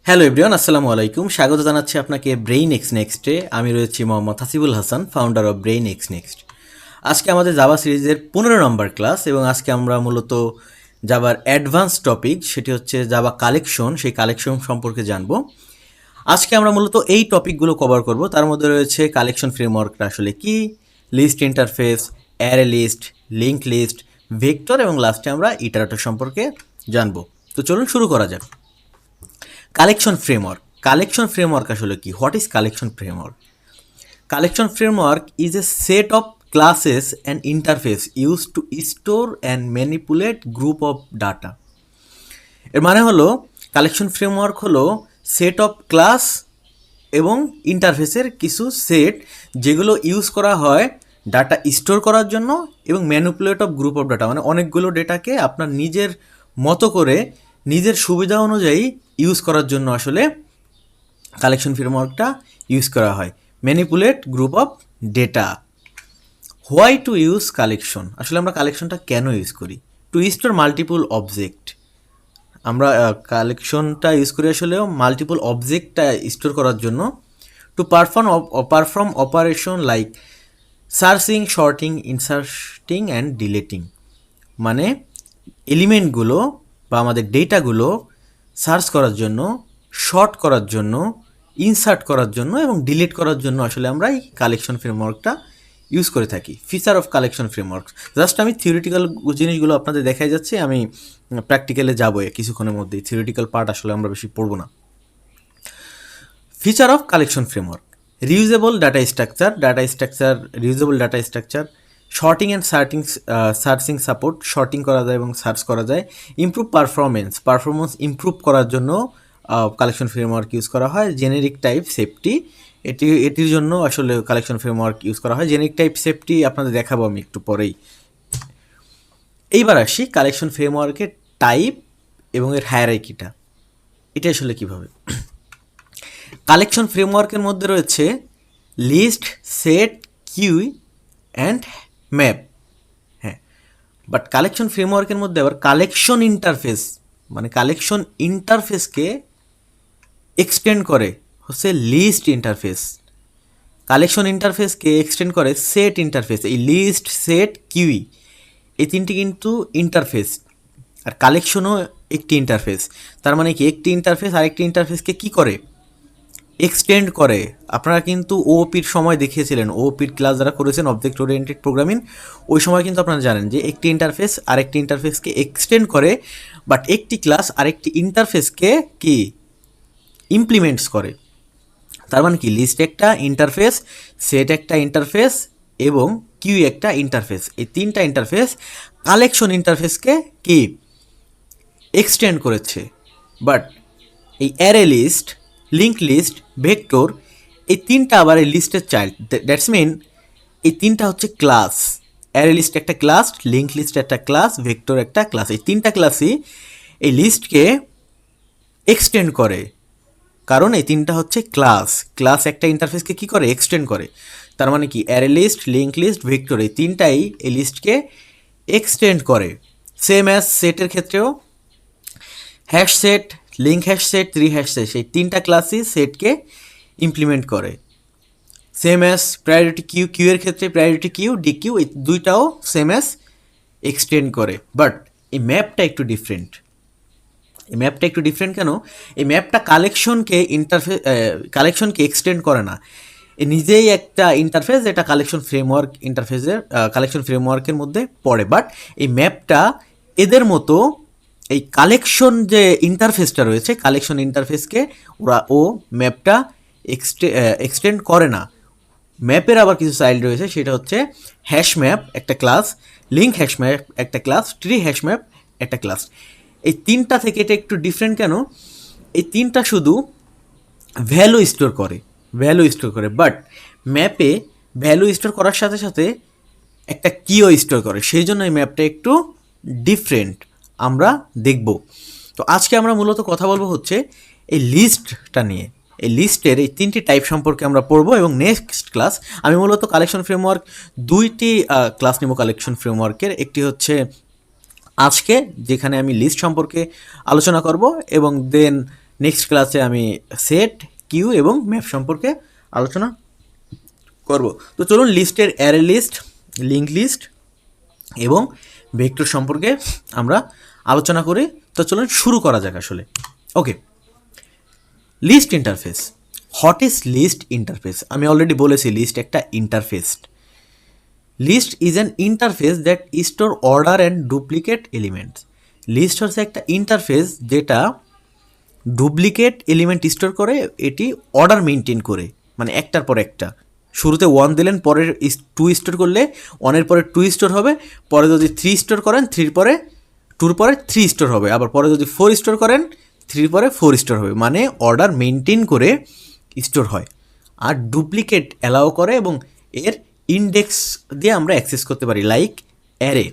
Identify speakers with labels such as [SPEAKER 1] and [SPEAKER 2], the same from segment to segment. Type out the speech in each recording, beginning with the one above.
[SPEAKER 1] Hello everyone, আসসালামু আলাইকুম। স্বাগত জানাচ্ছি আপনাকে ব্রেইন এক্স নেক্সটে। আমি রয়েছি Mohammad Hasibul Hasan, founder of brain x next. আজকে আমাদের জাভা সিরিজের 15 নম্বর ক্লাস এবং আজকে আমরা মূলত জাভার অ্যাডভান্স টপিক, সেটি হচ্ছে জাভা কালেকশন, সেই কালেকশন সম্পর্কে জানবো। আজকে আমরা মূলত এই টপিকগুলো কভার করব। তার মধ্যে রয়েছে কালেকশন ফ্রেমওয়ার্কটা আসলে কি, list interface, array list, link list, vector এবং লাস্টে আমরা ইটারেটর সম্পর্কে জানবো। তো চলুন শুরু করা যাক। Collection framework. কালেকশন ফ্রেমওয়ার্ক আসলে কি? What is collection framework? Collection framework is a set of classes and interface use to store and manipulate group of data. এর মানে হলো কালেকশন ফ্রেমওয়ার্ক হলো সেট অফ ক্লাস এবং ইন্টারফেসের কিছু সেট, যেগুলো ইউজ করা হয় ডাটা স্টোর করার জন্য এবং manipulate of group of data, মানে অনেকগুলো ডেটাকে আপনার নিজের মতো করে নিজের সুবিধা অনুযায়ী ইউজ করার জন্য আসলে কালেকশন ফ্রেমওয়ার্কটা ইউজ করা হয়। Manipulate group of data. Why to use collection? আসলে আমরা কালেকশনটা কেন ইউজ করি? Two store multiple object. আমরা কালেকশনটা ইউজ করি আসলে মাল্টিপল অবজেক্টটা স্টোর করার জন্য। To perform operation like searching, sorting, inserting and deleting. মানে এলিমেন্টগুলো বা আমাদের ডেটাগুলো সার্চ করার জন্য, শর্ট করার জন্য, ইনসার্ট করার জন্য এবং ডিলিট করার জন্য আসলে আমরা এই কালেকশন ফ্রেমওয়ার্কটা ইউজ করে থাকি। Feature of collection framework. Just আমি থিওরিটিক্যাল জিনিসগুলো আপনাদের দেখাই যাচ্ছি, আমি প্র্যাকটিক্যালে যাবো কিছুক্ষণের মধ্যেই। থিওরিটিক্যাল পার্ট আসলে আমরা বেশি পড়বো না। Feature of collection framework: reusable data structure, reusable data structure, sorting and searching support, sorting করা যায় এবং সার্চ করা যায়। ইমপ্রুভ পারফরমেন্স ইমপ্রুভ করার জন্য কালেকশন ফ্রেমওয়ার্ক ইউজ করা হয়। জেনেরিক টাইপ সেফটি, এটির জন্য আসলে কালেকশন ফ্রেমওয়ার্ক ইউজ করা হয়। জেনেরিক টাইপ সেফটি আপনাদের দেখাবো আমি একটু পরেই। এইবার আসি কালেকশন ফ্রেমওয়ার্কের টাইপ এবং এর হায়ারার্কিটা। এটা আসলে কীভাবে? কালেকশন ফ্রেমওয়ার্কের মধ্যে রয়েছে list, set, queue and map. হ্যাঁ, বাট কালেকশন ফ্রেমওয়ার্কের মধ্যে আবার কালেকশন ইন্টারফেস, মানে কালেকশন ইন্টারফেসকে এক্সটেন্ড করে হচ্ছে লিস্ট ইন্টারফেস। কালেকশন ইন্টারফেসকে এক্সটেন্ড করে সেট ইন্টারফেস। এই লিস্ট, সেট, কিউই এই তিনটি কিন্তু ইন্টারফেস, আর কালেকশনও একটি ইন্টারফেস। তার মানে কি, একটি ইন্টারফেস আরেকটি ইন্টারফেসকে কি করে? এক্সটেন্ড করে। আপনারা কিন্তু ওপির সময় দেখিয়েছিলেন, ওপির ক্লাস যারা করেছেন অবজেক্ট ওরিয়েন্টেড প্রোগ্রামিং, ওই সময় কিন্তু আপনারা জানেন যে একটি ইন্টারফেস আরেকটি ইন্টারফেসকে এক্সটেন্ড করে, বাট একটি ক্লাস আরেকটি ইন্টারফেসকে কি ইমপ্লিমেন্টস করে। তার মানে কি, লিস্ট একটা ইন্টারফেস, সেট একটা ইন্টারফেস এবং কিউ একটা ইন্টারফেস। এই তিনটা ইন্টারফেস কালেকশন ইন্টারফেসকে কি এক্সটেন্ড করেছে। বাট এই array list, link list, vector, এই তিনটা আবার এই লিস্টের চাইল্ড। দ্যাটস মিন এই তিনটা হচ্ছে ক্লাস। অ্যারে লিস্ট একটা ক্লাস, লিঙ্ক লিস্ট একটা ক্লাস, ভেক্টর একটা ক্লাস। এই তিনটা ক্লাসই এই লিস্টকে এক্সটেন্ড করে, কারণ এই তিনটা হচ্ছে ক্লাস। ক্লাস একটা ইন্টারফেসকে কি করে? এক্সটেন্ড করে। তার মানে কি, array list, link list, vector এই তিনটাই এই লিস্টকে এক্সটেন্ড করে। সেম অ্যাজ সেটের ক্ষেত্রেও hash set, link hash set, tree hash set, এই তিনটা ক্লাসই সেটকে ইমপ্লিমেন্ট করে। Same as priority queue, queue এর ক্ষেত্রে প্রায়োরিটি কিউ, ডি কিউ, এই দুইটাও সেম অ্যাজ এক্সটেন্ড করে। বাট এই ম্যাপটা একটু ডিফারেন্ট। এই ম্যাপটা একটু ডিফারেন্ট কেন? এই ম্যাপটা কালেকশনকে এক্সটেন্ড করে না, এ নিজেই একটা ইন্টারফেস, যেটা কালেকশন ফ্রেমওয়ার্ক ইন্টারফেসের কালেকশন ফ্রেমওয়ার্কের মধ্যে পড়ে। বাট এই ম্যাপটা এদের মতো এই কালেকশন যে ইন্টারফেসটা রয়েছে, কালেকশন ইন্টারফেসকে ও ম্যাপটা এক্সটেন্ড করে না। ম্যাপের আবার কিছু চাইল্ড রয়েছে, সেটা হচ্ছে হ্যাশ ম্যাপ একটা ক্লাস, লিঙ্ক হ্যাশ ম্যাপ একটা ক্লাস, ট্রি হ্যাশ ম্যাপ একটা ক্লাস। এই তিনটা থেকে এটা একটু ডিফারেন্ট কেন? এই তিনটা শুধু ভ্যালু স্টোর করে, বাট ম্যাপে ভ্যালু স্টোর করার সাথে সাথে একটা কিও স্টোর করে, সেই জন্য এই ম্যাপটা একটু ডিফারেন্ট আমরা দেখব। তো আজকে আমরা মূলত কথা বলবো হচ্ছে এই লিস্টটা নিয়ে। এই লিস্টের এই তিনটি টাইপ সম্পর্কে আমরা পড়বো এবং নেক্সট ক্লাস আমি মূলত কালেকশন ফ্রেমওয়ার্ক দুইটি ক্লাস নেব কালেকশন ফ্রেমওয়ার্কের। একটি হচ্ছে আজকে, যেখানে আমি লিস্ট সম্পর্কে আলোচনা করব, এবং দেন নেক্সট ক্লাসে আমি সেট, কিউ এবং ম্যাপ সম্পর্কে আলোচনা করব। তো চলুন লিস্টের অ্যারে লিস্ট, লিঙ্ক লিস্ট এবং ভেক্টর সম্পর্কে আমরা আলোচনা করি। তো চলুন শুরু করা যাক আসলে। Okay, list interface. What is list interface? আমি অলরেডি বলেছি লিস্ট একটা interface. List is an interface that store order and duplicate elements. List হচ্ছে একটা ইন্টারফেস যেটা ডুপ্লিকেট এলিমেন্ট স্টোর করে, এটি অর্ডার মেনটেন করে, মানে একটার পর একটা। শুরুতে 1 দিলেন, পরে 2 স্টোর করলে 1-এর পরে 2 স্টোর হবে, পরে যদি 3 স্টোর করেন 3-র পরে 2-র পরে 3 স্টোর হবে, আবার পরে যদি 4 স্টোর করেন 3-র পরে 4 স্টোর হবে, মানে অর্ডার মেনটেন করে স্টোর হয়। আর ডুপ্লিকেট অ্যালাউ করে এবং এর ইন্ডেক্স দিয়ে আমরা অ্যাক্সেস করতে পারি, লাইক অ্যারে।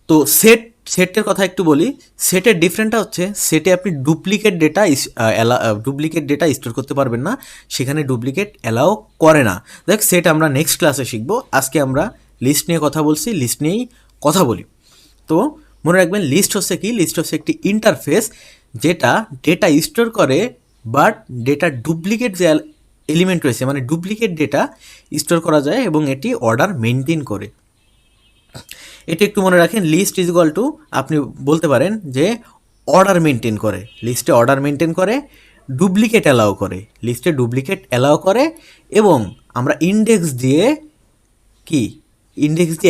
[SPEAKER 1] তো সেটের কথা একটু বলি। সেটের ডিফারেন্টটা হচ্ছে, সেটে আপনি ডুপ্লিকেট ডেটা স্টোর করতে পারবেন না, সেখানে ডুপ্লিকেট অ্যালাউ করে না। দেখ, সেট আমরা নেক্সট ক্লাসে শিখবো। আজকে আমরা লিস্ট নিয়ে কথা বলছি, লিস্ট নিয়েই কথা বলি। তো মনে রাখবেন, লিস্ট হচ্ছে কি? লিস্ট হচ্ছে একটি ইন্টারফেস যেটা ডেটা স্টোর করে, বাট ডেটা ডুপ্লিকেট যে এলিমেন্ট রয়েছে, মানে ডুপ্লিকেট ডেটা স্টোর করা যায় এবং এটি অর্ডার মেনটেন করে। এটি একটু মনে রাখেন, লিস্ট ইজ ইকুয়াল টু, আপনি বলতে পারেন যে অর্ডার মেনটেন করে, লিস্টে অর্ডার মেনটেন করে, ডুপ্লিকেট অ্যালাউ করে, লিস্টে ডুপ্লিকেট অ্যালাউ করে, এবং আমরা ইন্ডেক্স দিয়ে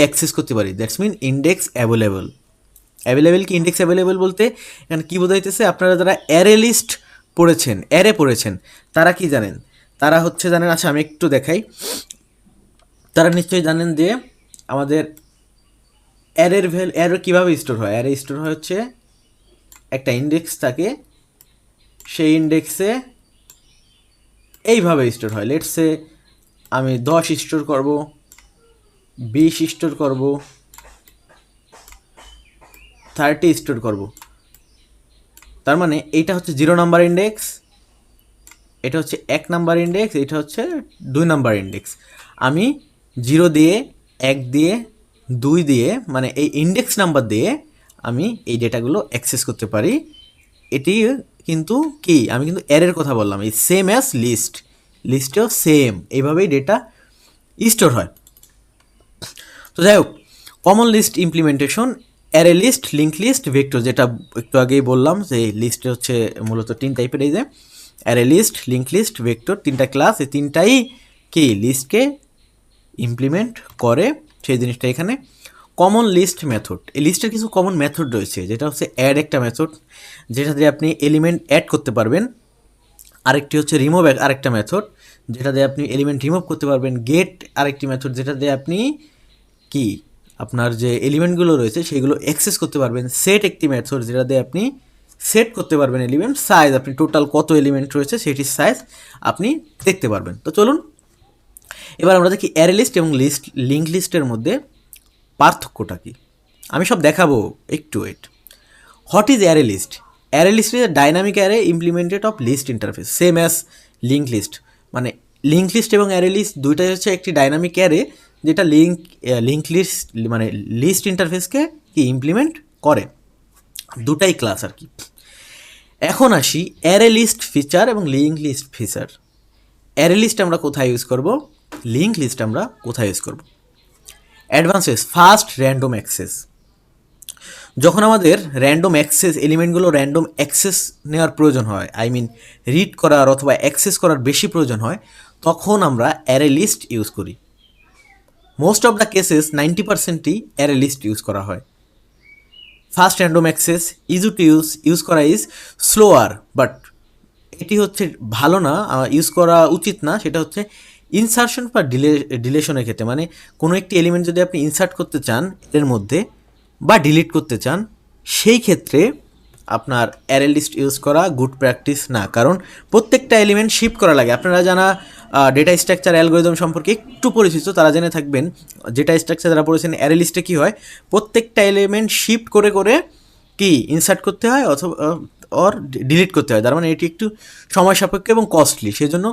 [SPEAKER 1] অ্যাক্সেস করতে পারি। That's mean index available. কি ইন্ডেক্স অ্যাভেলেবল বলতে এখানে কী বোঝাইতেছে? আপনারা যারা অ্যারে লিস্ট পড়েছেন, অ্যারে পড়েছেন, তারা কি জানেন? তারা হচ্ছে জানেন, আচ্ছা আমি একটু দেখাই। তারা নিশ্চয়ই জানেন যে আমাদের অ্যারে কীভাবে স্টোর হয়। অ্যারে স্টোর হয় হচ্ছে, একটা ইন্ডেক্স থাকে, সেই ইন্ডেক্সে এইভাবে স্টোর হয়। লেটসে আমি 10 স্টোর করব, 20 স্টোর করব, 30 স্টোর করব। তার মানে এইটা হচ্ছে 0 নাম্বার ইন্ডেক্স, এটা হচ্ছে 1 নাম্বার ইন্ডেক্স, এটা হচ্ছে 2 নাম্বার ইন্ডেক্স। আমি 0 দিয়ে, 1 দিয়ে, 2 দিয়ে, মানে এই ইন্ডেক্স নাম্বার দিয়ে আমি এই ডেটাগুলো অ্যাক্সেস করতে পারি। এটি কিন্তু কি, আমি কিন্তু অ্যারের কথা বললাম, এই সেম অ্যাজ লিস্ট, লিস্টেও সেম এইভাবেই ডেটা স্টোর হয়। তো যাই হোক, common list implementation, array list, link list, vector, যেটা একটু আগেই বললাম যে লিস্টে হচ্ছে মূলত 3 টাইপের। এই যে array list, link list, vector, 3টা ক্লাস, এই 3টাই কি লিস্টকে ইমপ্লিমেন্ট করে, সেই জিনিসটা এখানে। কমন লিস্ট মেথড, এই লিস্টের কিছু কমন মেথড রয়েছে, যেটা হচ্ছে অ্যাড একটা মেথড, যেটা দিয়ে আপনি এলিমেন্ট অ্যাড করতে পারবেন। আরেকটি হচ্ছে রিমুভ, আরেকটা মেথড, যেটা দিয়ে আপনি এলিমেন্ট রিমুভ করতে পারবেন। গেট আরেকটি মেথড, যেটা দিয়ে আপনি কি আপনার যে এলিমেন্টগুলো রয়েছে সেগুলো অ্যাক্সেস করতে পারবেন। সেট একটি মেথড, যেটা দিয়ে আপনি সেট করতে পারবেন এলিমেন্ট সাইজ, আপনি টোটাল কত এলিমেন্ট রয়েছে সেটির সাইজ আপনি দেখতে পারবেন। তো চলুন এবার আমরা দেখি অ্যারে লিস্ট এবং লিঙ্ক লিস্টের মধ্যে পার্থক্যটা কি। আমি সব দেখাবো, একটু wait. What is array list? Array list is a dynamic array implemented of list interface, same as link list. মানে লিঙ্ক লিস্ট এবং অ্যারে লিস্ট দুইটাই হচ্ছে একটি ডাইনামিক অ্যারে, যেটা লিঙ্ক লিস্ট মানে লিস্ট ইন্টারফেসকে কি ইমপ্লিমেন্ট করে। দুটাই ক্লাস আর কি। এখন আসি অ্যারে লিস্ট ফিচার এবং link list feature. Array list আমরা কোথায় ইউজ করব, লিঙ্ক লিস্ট আমরা কোথায় ইউজ করব? Advances, fast random access. যখন আমাদের র্যান্ডম অ্যাক্সেস, এলিমেন্টগুলো র্যান্ডম অ্যাক্সেস নেওয়ার প্রয়োজন হয়, আই মিন রিড করার অথবা অ্যাক্সেস করার বেশি প্রয়োজন হয়, তখন আমরা অ্যারে লিস্ট ইউজ করি। মোস্ট অফ দ্য কেসেস 90%ই অ্যারে লিস্ট ইউজ করা হয়। Fast random access, easy to use করা ইজ স্লোয়ার, বাট এটি হচ্ছে ভালো না, ইউজ করা উচিত না। সেটা হচ্ছে ইনসার্শন বা ডিলেশনের ক্ষেত্রে, মানে কোনো একটি এলিমেন্ট যদি আপনি ইনসার্ট করতে চান এর মধ্যে বা ডিলিট করতে চান, সেই ক্ষেত্রে আপনার অ্যারে লিস্ট ইউজ করা গুড প্র্যাকটিস না, কারণ প্রত্যেকটা এলিমেন্ট শিফট করা লাগে। আপনারা যারা ডেটা স্ট্রাকচার অ্যালগরিদম সম্পর্কে একটু পরিচিত তারা জেনে থাকবেন, ডেটা স্ট্রাকচার যারা পড়েছেন, অ্যারে লিস্টে কী হয়, প্রত্যেকটা এলিমেন্ট শিফট করে করে কি ইনসার্ট করতে হয় অথবা ডিলিট করতে হয়। তার মানে এটি একটু সময় সাপেক্ষ এবং কস্টলি। সেজন্য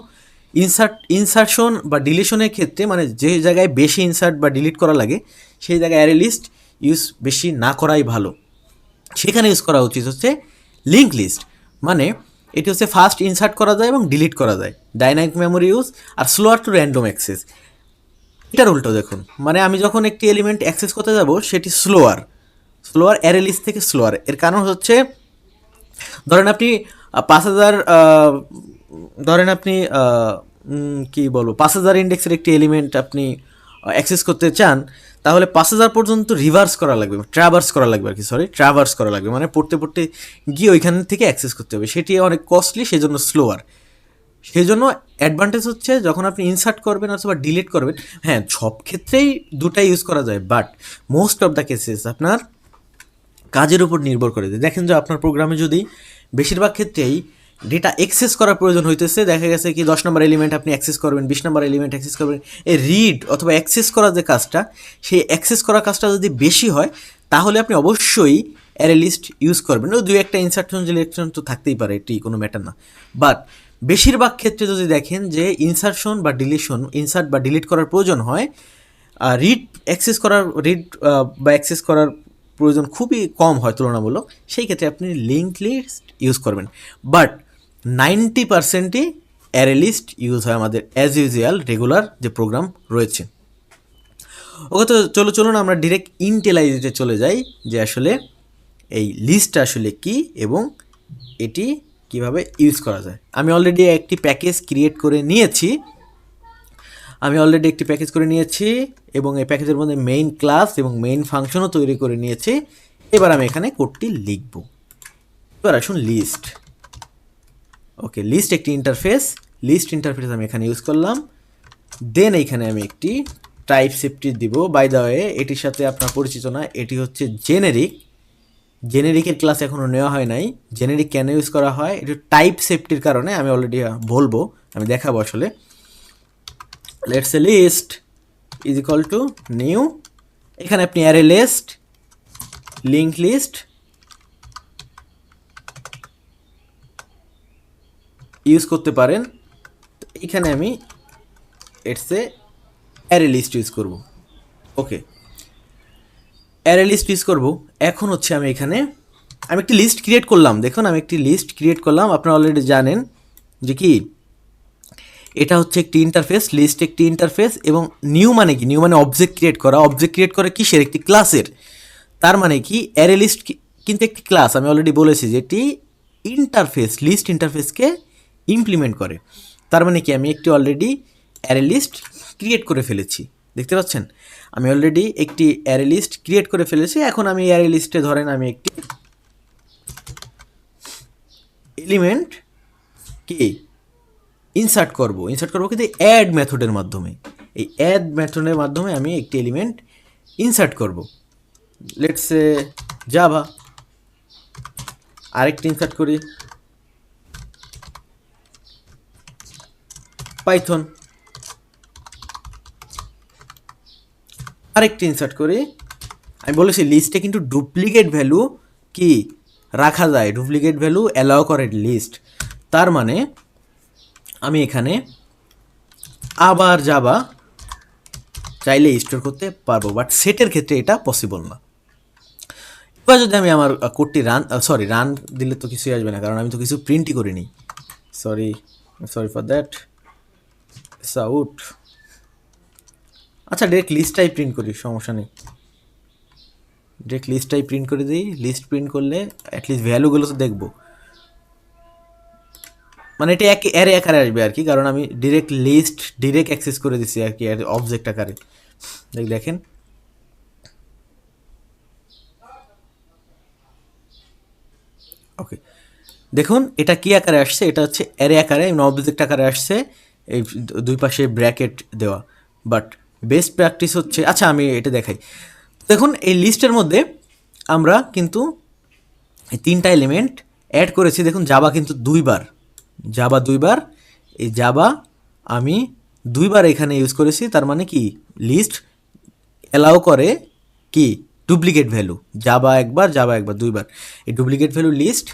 [SPEAKER 1] ইনসার্শন বা ডিলিশনের ক্ষেত্রে, মানে যে জায়গায় বেশি ইনসার্ট বা ডিলিট করা লাগে সেই জায়গায় অ্যারে লিস্ট ইউজ বেশি না করাই ভালো, সেখানে ইউজ করা উচিত হচ্ছে লিঙ্ক লিস্ট। মানে এটি হচ্ছে ফাস্ট ইনসার্ট করা যায় এবং ডিলিট করা যায়, ডাইনামিক মেমোরি ইউজ, আর স্লোয়ার টু র্যান্ডম অ্যাক্সেস। এটার উল্টো দেখুন, মানে আমি যখন একটি এলিমেন্ট অ্যাক্সেস করতে যাব সেটি স্লোয়ার অ্যারে লিস্ট থেকে স্লোয়ার। এর কারণ হচ্ছে ধরেন আপনি 5,000 ধরেন আপনি কি বলবো 5,000 ইন্ডেক্সের একটি এলিমেন্ট আপনি অ্যাক্সেস করতে চান, তাহলে 5,000 পর্যন্ত ট্রাভার্স করা লাগবে, মানে পড়তে পড়তে গিয়ে ওইখান থেকে অ্যাক্সেস করতে হবে, সেটি অনেক কস্টলি, সেজন্য স্লোয়ার। সেই জন্য অ্যাডভান্টেজ হচ্ছে যখন আপনি ইনসার্ট করবেন অথবা ডিলিট করবেন, হ্যাঁ সব ক্ষেত্রেই দুটাই ইউজ করা যায়, but most of the cases আপনার কাজের উপর নির্ভর করে। দেখেন যে আপনার প্রোগ্রামে যদি বেশিরভাগ ক্ষেত্রেই ডেটা অ্যাক্সেস করার প্রয়োজন হইতেছে, দেখা গেছে কি 10 নম্বর এলিমেন্ট আপনি অ্যাক্সেস করবেন, 20 নম্বর এলিমেন্ট অ্যাক্সেস করবেন, এই রিড অথবা অ্যাক্সেস করা যে কাজটা, সেই অ্যাক্সেস করা কাজটা যদি বেশি হয় তাহলে আপনি অবশ্যই অ্যারে লিস্ট ইউজ করবেন। ওই দুই একটা ইনসার্টশন ডিলেকশন তো থাকতেই পারে, এটি কোনো ম্যাটার না, বাট বেশিরভাগ ক্ষেত্রে যদি দেখেন যে ইনসার্ট বা ডিলিট করার প্রয়োজন হয়, রিড বা অ্যাক্সেস করার প্রয়োজন খুবই কম হয় তুলনামূলক, সেই ক্ষেত্রে আপনি লিঙ্ক লিস্ট ইউজ করবেন। বাট 90%ই অ্যারে লিস্ট ইউজ হয় আমাদের অ্যাজ ইউজুয়াল রেগুলার যে প্রোগ্রাম রয়েছে। ওকে, তো চলুন আমরা ডিরেক্ট ইন্টেলাইজে চলে যাই যে আসলে এই লিস্টটা আসলে কি এবং এটি কিভাবে ইউজ করা যায়। আমি অলরেডি একটি প্যাকেজ ক্রিয়েট করে নিয়েছি এবং এই প্যাকেজের মধ্যে মেইন ক্লাস এবং মেইন ফাংশনও তৈরি করে নিয়েছি। এবার আমি এখানে কোডটি লিখব। এবার আসুন লিস্ট। ওকে, লিস্ট একটি ইন্টারফেস আমি এখানে ইউজ করলাম। দেন এইখানে আমি একটি টাইপ সেফটি দিব। বাই দ্য ওয়ে, এটির সাথে আপনার পরিচিত না, এটি হচ্ছে জেনেরিকের ক্লাস এখনও নেওয়া হয় নাই। জেনেরিক কেন ইউজ করা হয়, এটি টাইপ সেফটির কারণে, আমি অলরেডি বলবো, আমি দেখাবো আসলে। Let's a list is equal to new, এখানে আপনি array list, link list use করতে পারেন। এখানে আমি অ্যারে লিস্ট ইউজ করব। ওকে, অ্যারে লিস্ট ইউজ করব। এখন হচ্ছে আমি একটি লিস্ট ক্রিয়েট করলাম। দেখুন, আমি একটি লিস্ট ক্রিয়েট করলাম। আপনারা অলরেডি জানেন যে কি এটা হচ্ছে একটি ইন্টারফেস, লিস্ট একটি ইন্টারফেস, এবং নিউ মানে কি, নিউ মানে অবজেক্ট ক্রিয়েট করা কিসের, একটি ক্লাসের। তার মানে কি অ্যারে লিস্ট কিন্তু একটি ক্লাস, আমি অলরেডি বলেছি যে এটি লিস্ট ইন্টারফেসকে ইমপ্লিমেন্ট করে। তার মানে কি আমি একটি অলরেডি অ্যারে লিস্ট ক্রিয়েট করে ফেলেছি, দেখতে পাচ্ছেন আমি অলরেডি একটি অ্যারে লিস্ট ক্রিয়েট করে ফেলেছি। এখন আমি অ্যারে লিস্টে ধরেন আমি একটি এলিমেন্ট কি ইনসার্ট করব কিন্তু অ্যাড মেথডের মাধ্যমে। এই অ্যাড মেথডের মাধ্যমে আমি একটি এলিমেন্ট ইনসার্ট করব। Let's say Java. আরেকটি ইনসার্ট করি পাইথন, আরেকটি ইনসার্ট করি। আমি বলেছি লিস্টে কিন্তু ডুপ্লিকেট ভ্যালু কি রাখা যায়, ডুপ্লিকেট ভ্যালু অ্যালাউ করে লিস্ট। তার মানে আমি এখানে আবার জাভা চাইলে স্টোর করতে পারবো, বাট সেটের ক্ষেত্রে এটা পসিবল না। এবার যদি আমি আমার কোডটি রান দিলে তো কিছুই আসবে না, কারণ আমি তো কিছু প্রিন্টই করিনি। Sorry for that, out. আচ্ছা, ডিরেক্ট লিস্টটাই প্রিন্ট করি, সমস্যা নেই, ডিরেক্ট লিস্টটাই প্রিন্ট করে দিই। লিস্ট প্রিন্ট করলে অ্যাটলিস্ট ভ্যালুগুলো তো দেখবো, মানে এটা অ্যারে আকারে আসবে আর কি, কারণ আমি ডিরেক্ট অ্যাক্সেস করে দিচ্ছি আর কি অবজেক্ট আকারে। দেখেন ওকে, দেখুন এটা কি আকারে আসছে, এটা হচ্ছে অ্যারে আকারে, অবজেক্ট আকারে আসছে, এই দুই পাশে ব্র্যাকেট দেওয়া। বাট বেস্ট প্র্যাকটিস হচ্ছে, আচ্ছা আমি এটা দেখাই। দেখুন এই লিস্টের মধ্যে আমরা কিন্তু এই তিনটা এলিমেন্ট অ্যাড করেছি। দেখুন জাভা কিন্তু দুইবার, এই জাভা আমি দুইবার এখানে ইউজ করেছি। তার মানে কি লিস্ট অ্যালাউ করে কি ডুপ্লিকেট ভ্যালু, জাভা একবার দুইবার, এই ডুপ্লিকেট ভ্যালু লিস্ট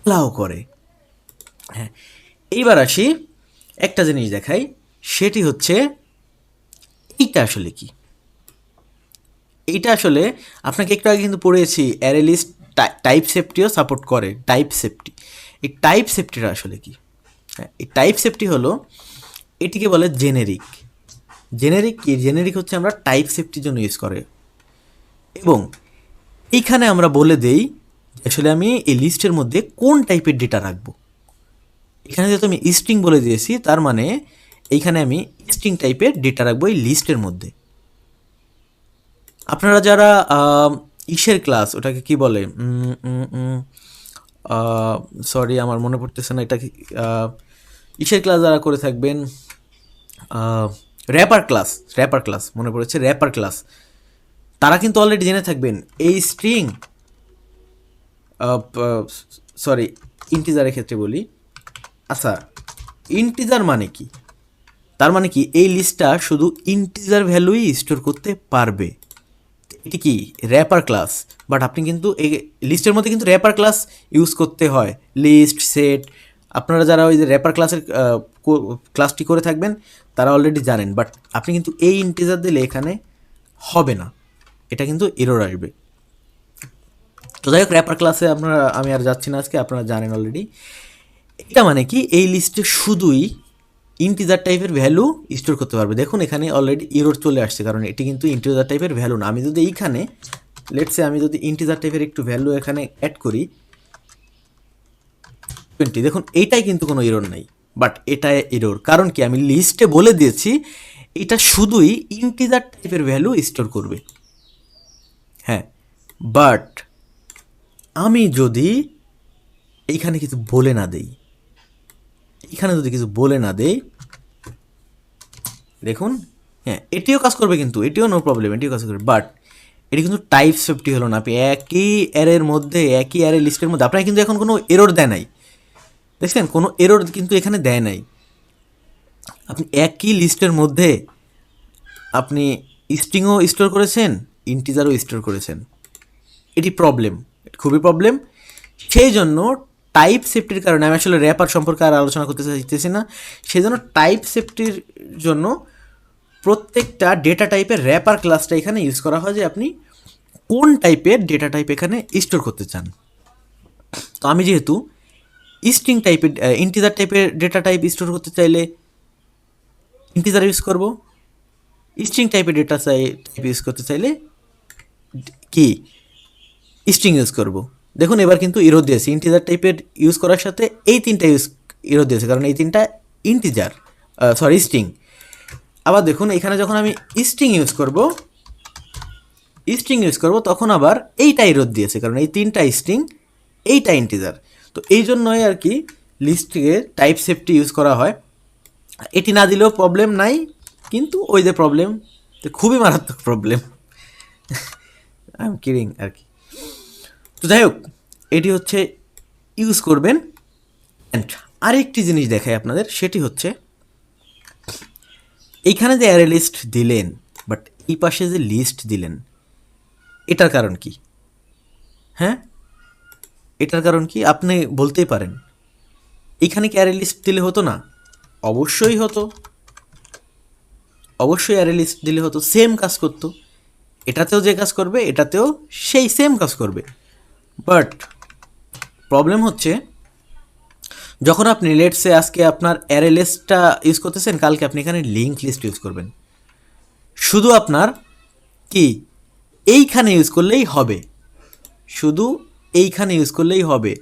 [SPEAKER 1] অ্যালাউ করে। হ্যাঁ, এইবার আসি একটা জিনিস দেখাই, সেটি হচ্ছে এইটা আসলে কি। এইটা আসলে আপনাকে একটু আগে কিন্তু পড়েছি অ্যারে লিস্ট টাইপ সেফটিও সাপোর্ট করে। টাইপ সেফটি এই টাইপ সেফটিটা আসলে কি? হ্যাঁ, এই টাইপ সেফটি হলো, এটিকে বলে জেনেরিক। জেনেরিক কি? জেনেরিক হচ্ছে আমরা টাইপ সেফটির জন্য ইউজ করে, এবং এইখানে আমরা বলে দেই আসলে আমি এই লিস্টের মধ্যে কোন টাইপের ডেটা রাখবো। এখানে যেহেতু আমি স্ট্রিং বলে দিয়েছি, তার মানে এইখানে আমি স্ট্রিং টাইপের ডেটা রাখবো এই লিস্টের মধ্যে। আপনারা যারা ইসের ক্লাস, ওটাকে কি বলে, সরি আমার মনে পড়তেছে না, এটা কি ইসের ক্লাস যারা করে থাকবেন, র্যাপার ক্লাস মনে পড়েছে, র্যাপার ক্লাস, তারা কিন্তু অলরেডি জেনে থাকবেন এই স্ট্রিং, সরি ইন্টিজারের ক্ষেত্রে বলি, আচ্ছা ইন্টিজার মানে কি, তার মানে কি এই লিস্টটা শুধু ইন্টিজার ভ্যালুই স্টোর করতে পারবে। এটি কি? Wrapper class. বাট আপনি কিন্তু এই লিস্টের মধ্যে কিন্তু র্যাপার ক্লাস ইউজ করতে হয়, লিস্ট, সেট। আপনারা যারা ওই যে র্যাপার ক্লাসের ক্লাসটি করে থাকবেন তারা অলরেডি জানেন, বাট আপনি কিন্তু এই ইন্টিজার দিলে এখানে হবে না, এটা কিন্তু এরর আসবে। তো যাই হোক, র্যাপার ক্লাসে আমি আর যাচ্ছি না আজকে, আপনারা জানেন অলরেডি। এটা মানে কি এই লিস্টে শুধুই ইন্টিজার টাইপের ভ্যালু স্টোর করতে পারবে। দেখুন এখানে অলরেডি এরর চলে আসছে, কারণ এটি কিন্তু ইন্টিজার টাইপের ভ্যালু না। আমি যদি এইখানে লেটসে আমি যদি ইন্টিজার টাইপের একটু ভ্যালু এখানে অ্যাড করি 20, দেখুন এইটাই কিন্তু কোনো এরর নাই, বাট এটা এরর। কারণ কি? আমি লিস্টে বলে দিয়েছি এটা শুধুই ইন্টিজার টাইপের ভ্যালু স্টোর করবে। হ্যাঁ, বাট আমি যদি এইখানে কিছু বলে না দেই, দেখুন হ্যাঁ এটিও কাজ করবে, কিন্তু এটিও নো প্রবলেম, এটিও কাজ করবে। বাট এটি কিন্তু টাইপ সেফটি হলো না। আপনি একই অ্যারের মধ্যে, একই অ্যারে লিস্টের মধ্যে আপনার কিন্তু এখন কোনো এরর দেয় নাই, দেখছেন? কোনো এরর কিন্তু এখানে দেয় নাই। আপনি একই লিস্টের মধ্যে আপনি স্ট্রিংও স্টোর করেছেন, ইন্টিজারও স্টোর করেছেন। এটি প্রবলেম, খুবই প্রবলেম। সেই জন্য টাইপ সেফটির কারণে, আমি আসলে র্যাপার সম্পর্কে আর আলোচনা করতে চাইতেছি না, সেই জন্য টাইপ সেফটির জন্য প্রত্যেকটা ডেটা টাইপের র্যাপার ক্লাসটা এখানে ইউজ করা হয়, যে আপনি কোন টাইপের ডেটা টাইপ এখানে স্টোর করতে চান। তো আমি যেহেতু স্ট্রিং টাইপের ইন্টিজার টাইপের ডেটা টাইপ স্টোর করতে চাইলে ইন্টিজার ইউজ করব, স্ট্রিং টাইপের ডেটা টাইপ ইউজ করতে চাইলে কি স্ট্রিং ইউজ করব। দেখুন এবার কিন্তু এরর দিয়েছে, ইন্টিজার টাইপের ইউজ করার সাথে এই তিনটা এরর দিয়েছে, কারণ এই তিনটা ইন্টিজার, স্ট্রিং। আবার দেখুন এখানে যখন আমি স্ট্রিং ইউজ করব তখন আবার এইটা এরর দিয়েছে, কারণ এই তিনটা স্ট্রিং, এইটা ইন্টিজার। তো এই জন্যই আর কি লিস্টকে টাইপ সেফটি ইউজ করা হয়। এটি না দিলেও প্রবলেম নাই, কিন্তু ওই যে প্রবলেম, তো খুবই মারাত্মক প্রবলেম, আই এম কিডিং আর কি। তো যাই হোক, এটি হচ্ছে ইউজ করবেন। অ্যান্ড আরেকটি জিনিস দেখাই আপনাদের, সেটি হচ্ছে এইখানে যে অ্যারে লিস্ট দিলেন, বাট এই পাশে যে লিস্ট দিলেন, এটার কারণ কি? হ্যাঁ, এটার কারণ কি আপনি বলতেই পারেন। এইখানে কি অ্যারে লিস্ট দিলে হতো না? অবশ্যই হতো, অবশ্যই অ্যারে লিস্ট দিলে হতো, সেম কাজ করতো। এটাতেও যে কাজ করবে এটাতেও সেই সেম কাজ করবে। বাট প্রবলেম হচ্ছে যখন আপনি লেটসে আজকে আপনার অ্যারে লিস্টটা ইউজ করতেছেন, কালকে আপনি এখানে লিঙ্ক লিস্ট ইউজ করবেন, শুধু আপনার কি এইখানে ইউজ করলেই হবে, শুধু এইখানে ইউজ করলেই হবে,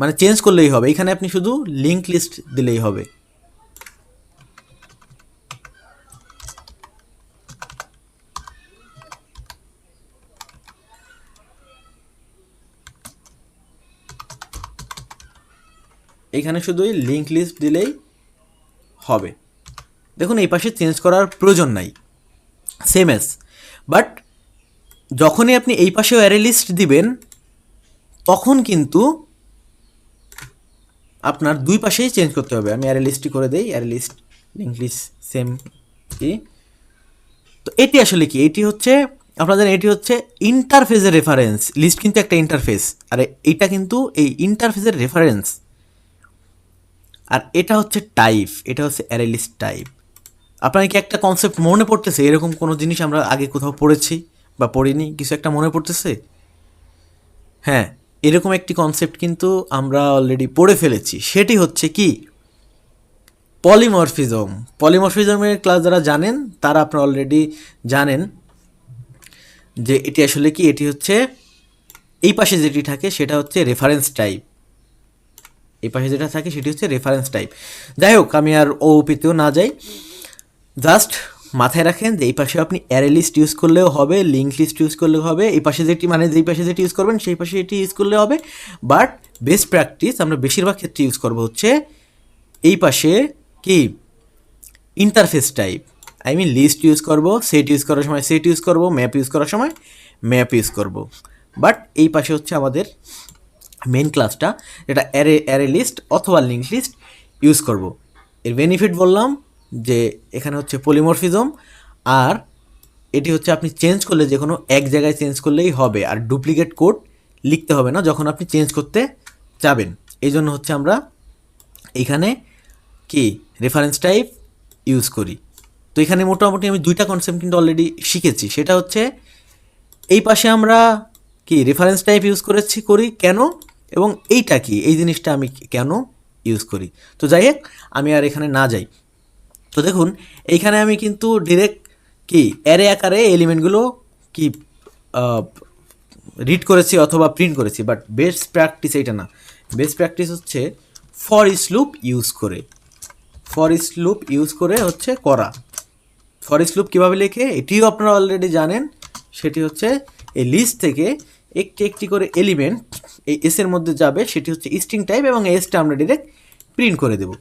[SPEAKER 1] মানে চেঞ্জ করলেই হবে। এইখানে আপনি শুধু লিঙ্ক লিস্ট দিলেই হবে। এইখানে শুধু লিঙ্ক লিস্ট দিলেই হবে। দেখুন এই পাশে চেঞ্জ করার প্রয়োজন নাই, সেম এস। বাট যখনই আপনি এই পাশেও অ্যারে লিস্ট দিবেন, তখন কিন্তু আপনার দুই পাশেই চেঞ্জ করতে হবে। আমি অ্যারে লিস্টই করে দেই, array list link list same কি। তো এটি আসলে কি? এটি হচ্ছে আপনারা জানেন, এটি হচ্ছে ইন্টারফেসের রেফারেন্স। লিস্ট কিন্তু একটা ইন্টারফেস, আর এইটা কিন্তু এই ইন্টারফেসের রেফারেন্স। আর এটা হচ্ছে টাইপ, এটা হচ্ছে অ্যারে লিস্ট টাইপ। আপনার কি একটা কনসেপ্ট মনে পড়তেছে? এরকম কোনো জিনিস আমরা আগে কোথাও পড়েছি বা পড়িনি, কিছু একটা মনে পড়তেছে? হ্যাঁ, এরকম একটি কনসেপ্ট কিন্তু আমরা অলরেডি পড়ে ফেলেছি, সেটি হচ্ছে কি পলিমরফিজম। পলিমরফিজমের ক্লাস যারা জানেন তারা আপনারা অলরেডি জানেন যে এটি আসলে কি, এটি হচ্ছে এই পাশে যেটি থাকে সেটা হচ্ছে রেফারেন্স টাইপ, এই পাশে যেটা থাকে সেটি হচ্ছে রেফারেন্স টাইপ। যাই হোক, আমি আর ওপিতেও না যাই, জাস্ট মাথায় রাখেন যে এই পাশে আপনি অ্যারে লিস্ট ইউজ করলেও হবে, লিঙ্ক লিস্ট ইউজ করলেও হবে, এই পাশে যেটি মানে যেই পাশে যেটি ইউজ করবেন সেই পাশে এটি ইউজ করলে হবে। বাট বেস্ট প্র্যাকটিস আমরা বেশিরভাগ ক্ষেত্রে ইউজ করবো হচ্ছে এই পাশে কি interface type, I mean list use করব, সেট ইউজ করার সময় সেট ইউজ করব, ম্যাপ ইউজ করার সময় ম্যাপ ইউজ করব। বাট এই পাশে হচ্ছে আমাদের মেন ক্লাসটা, যেটা অ্যারে লিস্ট অথবা লিঙ্ক লিস্ট ইউজ করব। এর বেনিফিট বললাম যে এখানে হচ্ছে পলিমরফিজম, আর এটি হচ্ছে আপনি চেঞ্জ করলে যে কোনো এক জায়গায় চেঞ্জ করলেই হবে, আর ডুপ্লিকেট কোড লিখতে হবে না যখন আপনি চেঞ্জ করতে যাবেন। এই জন্য হচ্ছে আমরা এইখানে কি রেফারেন্স টাইপ ইউজ করি। তো এখানে মোটামুটি আমি দুইটা কনসেপ্ট কিন্তু অলরেডি শিখেছি, সেটা হচ্ছে এই পাশে আমরা কি রেফারেন্স টাইপ ইউজ করি কেন, এবং এইটা কি, এই জিনিসটা আমি কেন ইউজ করি। তো যাই হোক, আমি আর এখানে না যাই। তো দেখুন এইখানে আমি কিন্তু ডিরেক্ট কি অ্যারে আকারে এলিমেন্টগুলো কি রিড করেছি অথবা প্রিন্ট করেছি, বাট বেস্ট প্র্যাকটিস এইটা না। বেস্ট প্র্যাকটিস হচ্ছে ফর ইচ লুপ ইউজ করে, ফর ইচ লুপ ইউজ করে হচ্ছে করা। ফর ইচ লুপ কীভাবে লেখে এটিও আপনারা অলরেডি জানেন, সেটি হচ্ছে এই লিস্ট থেকে একটি একটি করে এলিমেন্ট এই এসের মধ্যে যাবে, সেটি হচ্ছে স্ট্রিং টাইপ, এবং এসটা আমরা ডিরেক্ট প্রিন্ট করে দেব।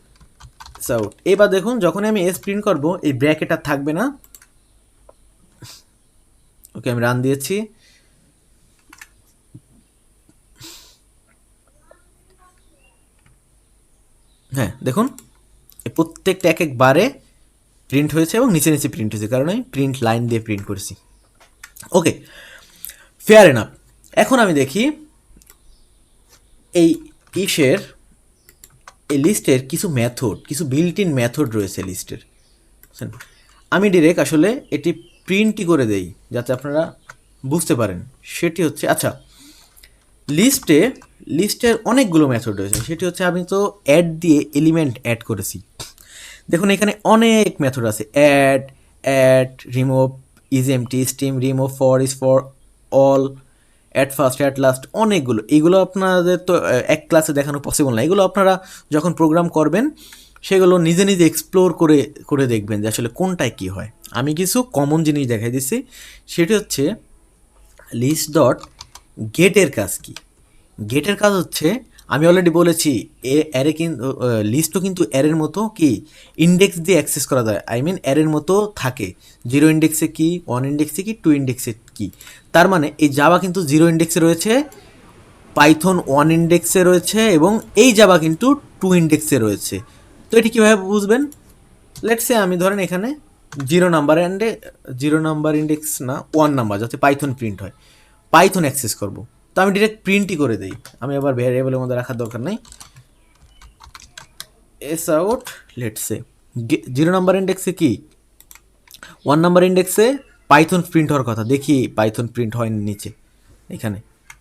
[SPEAKER 1] সো এবার দেখুন যখন আমি এস প্রিন্ট করব এই ব্র্যাকেট আর থাকবে না। ওকে, আমি রান দিয়েছি। হ্যাঁ দেখুন প্রত্যেকটা এক একবারে প্রিন্ট হয়েছে এবং নিচে নিচে প্রিন্ট হয়েছে, কারণ আমি প্রিন্ট লাইন দিয়ে প্রিন্ট করেছি। ওকে, ফেয়ার এনাফ। এখন আমি দেখি এই ইসের এই লিস্টের কিছু মেথড, কিছু বিল্ট ইন মেথড রয়েছে লিস্টের। আমি ডিরেক্ট আসলে এটি প্রিন্টই করে দেই যাতে আপনারা বুঝতে পারেন। সেটি হচ্ছে আচ্ছা, লিস্টের অনেকগুলো মেথড রয়েছে, সেটি হচ্ছে আমি তো অ্যাড দিয়ে এলিমেন্ট অ্যাড করেছি। দেখুন এখানে অনেক মেথড আছে, add, remove, is empty, stream, remove, for is for all, at first, at last, অনেকগুলো। এইগুলো আপনাদের তো এক ক্লাসে দেখানো পসিবল না, এগুলো আপনারা যখন প্রোগ্রাম করবেন সেগুলো নিজে নিজে এক্সপ্লোর করে করে দেখবেন যে আসলে কোনটায় কী হয়। আমি কিছু কমন জিনিস দেখাই দিচ্ছি, সেটি হচ্ছে লিস্ট ডট গেটের কাজ কি। গেটের কাজ হচ্ছে আমি অলরেডি বলেছি অ্যারে কিন্তু লিস্টও কিন্তু অ্যারের মতো কি ইন্ডেক্স দিয়ে অ্যাক্সেস করা যায়, আই মিন অ্যারের মতো থাকে। 0 ইন্ডেক্সে কি, 1 ইন্ডেক্সে কি, 2 ইন্ডেক্সে কি। তার মানে এই জাভা কিন্তু 0 ইন্ডেক্সে রয়েছে, পাইথন 1 ইন্ডেক্সে রয়েছে, এবং এই জাভা কিন্তু 2 ইন্ডেক্সে রয়েছে। তো এটি কীভাবে বুঝবেন? লেটসে আমি ধরেন এখানে 0 নাম্বার ইন্ডেক্স না 1 নাম্বার, যাতে পাইথন প্রিন্ট হয়, পাইথন অ্যাক্সেস করব। তো আমি ডিরেক্ট প্রিন্টই করে দেই, আমি আবার ভ্যারিয়েবলের মধ্যে রাখার দরকার নাই। এস আউট লেটসে 0 নাম্বার ইন্ডেক্সে কি, 1 নাম্বার ইন্ডেক্সে পাইথন প্রিন্ট হওয়ার কথা, দেখি পাইথন প্রিন্ট হয়নি নিচে, এখানে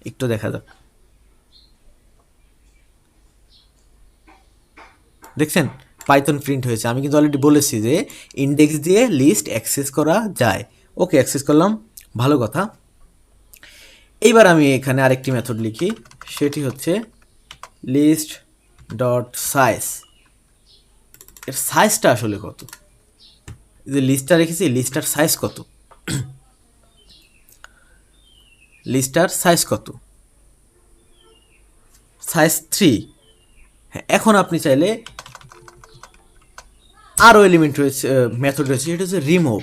[SPEAKER 1] একটু দেখা যাক। দেখছেন পাইথন প্রিন্ট হয়েছে। আমি কিন্তু অলরেডি বলেছি যে ইন্ডেক্স দিয়ে লিস্ট অ্যাক্সেস করা যায়। ওকে, অ্যাক্সেস করলাম, ভালো কথা। এইবার আমি এখানে আরেকটি মেথড লিখি, সেটি হচ্ছে লিস্ট ডট সাইজ। এর সাইজটা আসলে কত, যে লিস্টটা রেখেছি লিস্টটার সাইজ কত, লিস্টটার সাইজ কত, সাইজ 3। হ্যাঁ, এখন আপনি চাইলে আরও এলিমেন্ট রয়েছে, মেথড রয়েছে, সেটা হচ্ছে রিমুভ।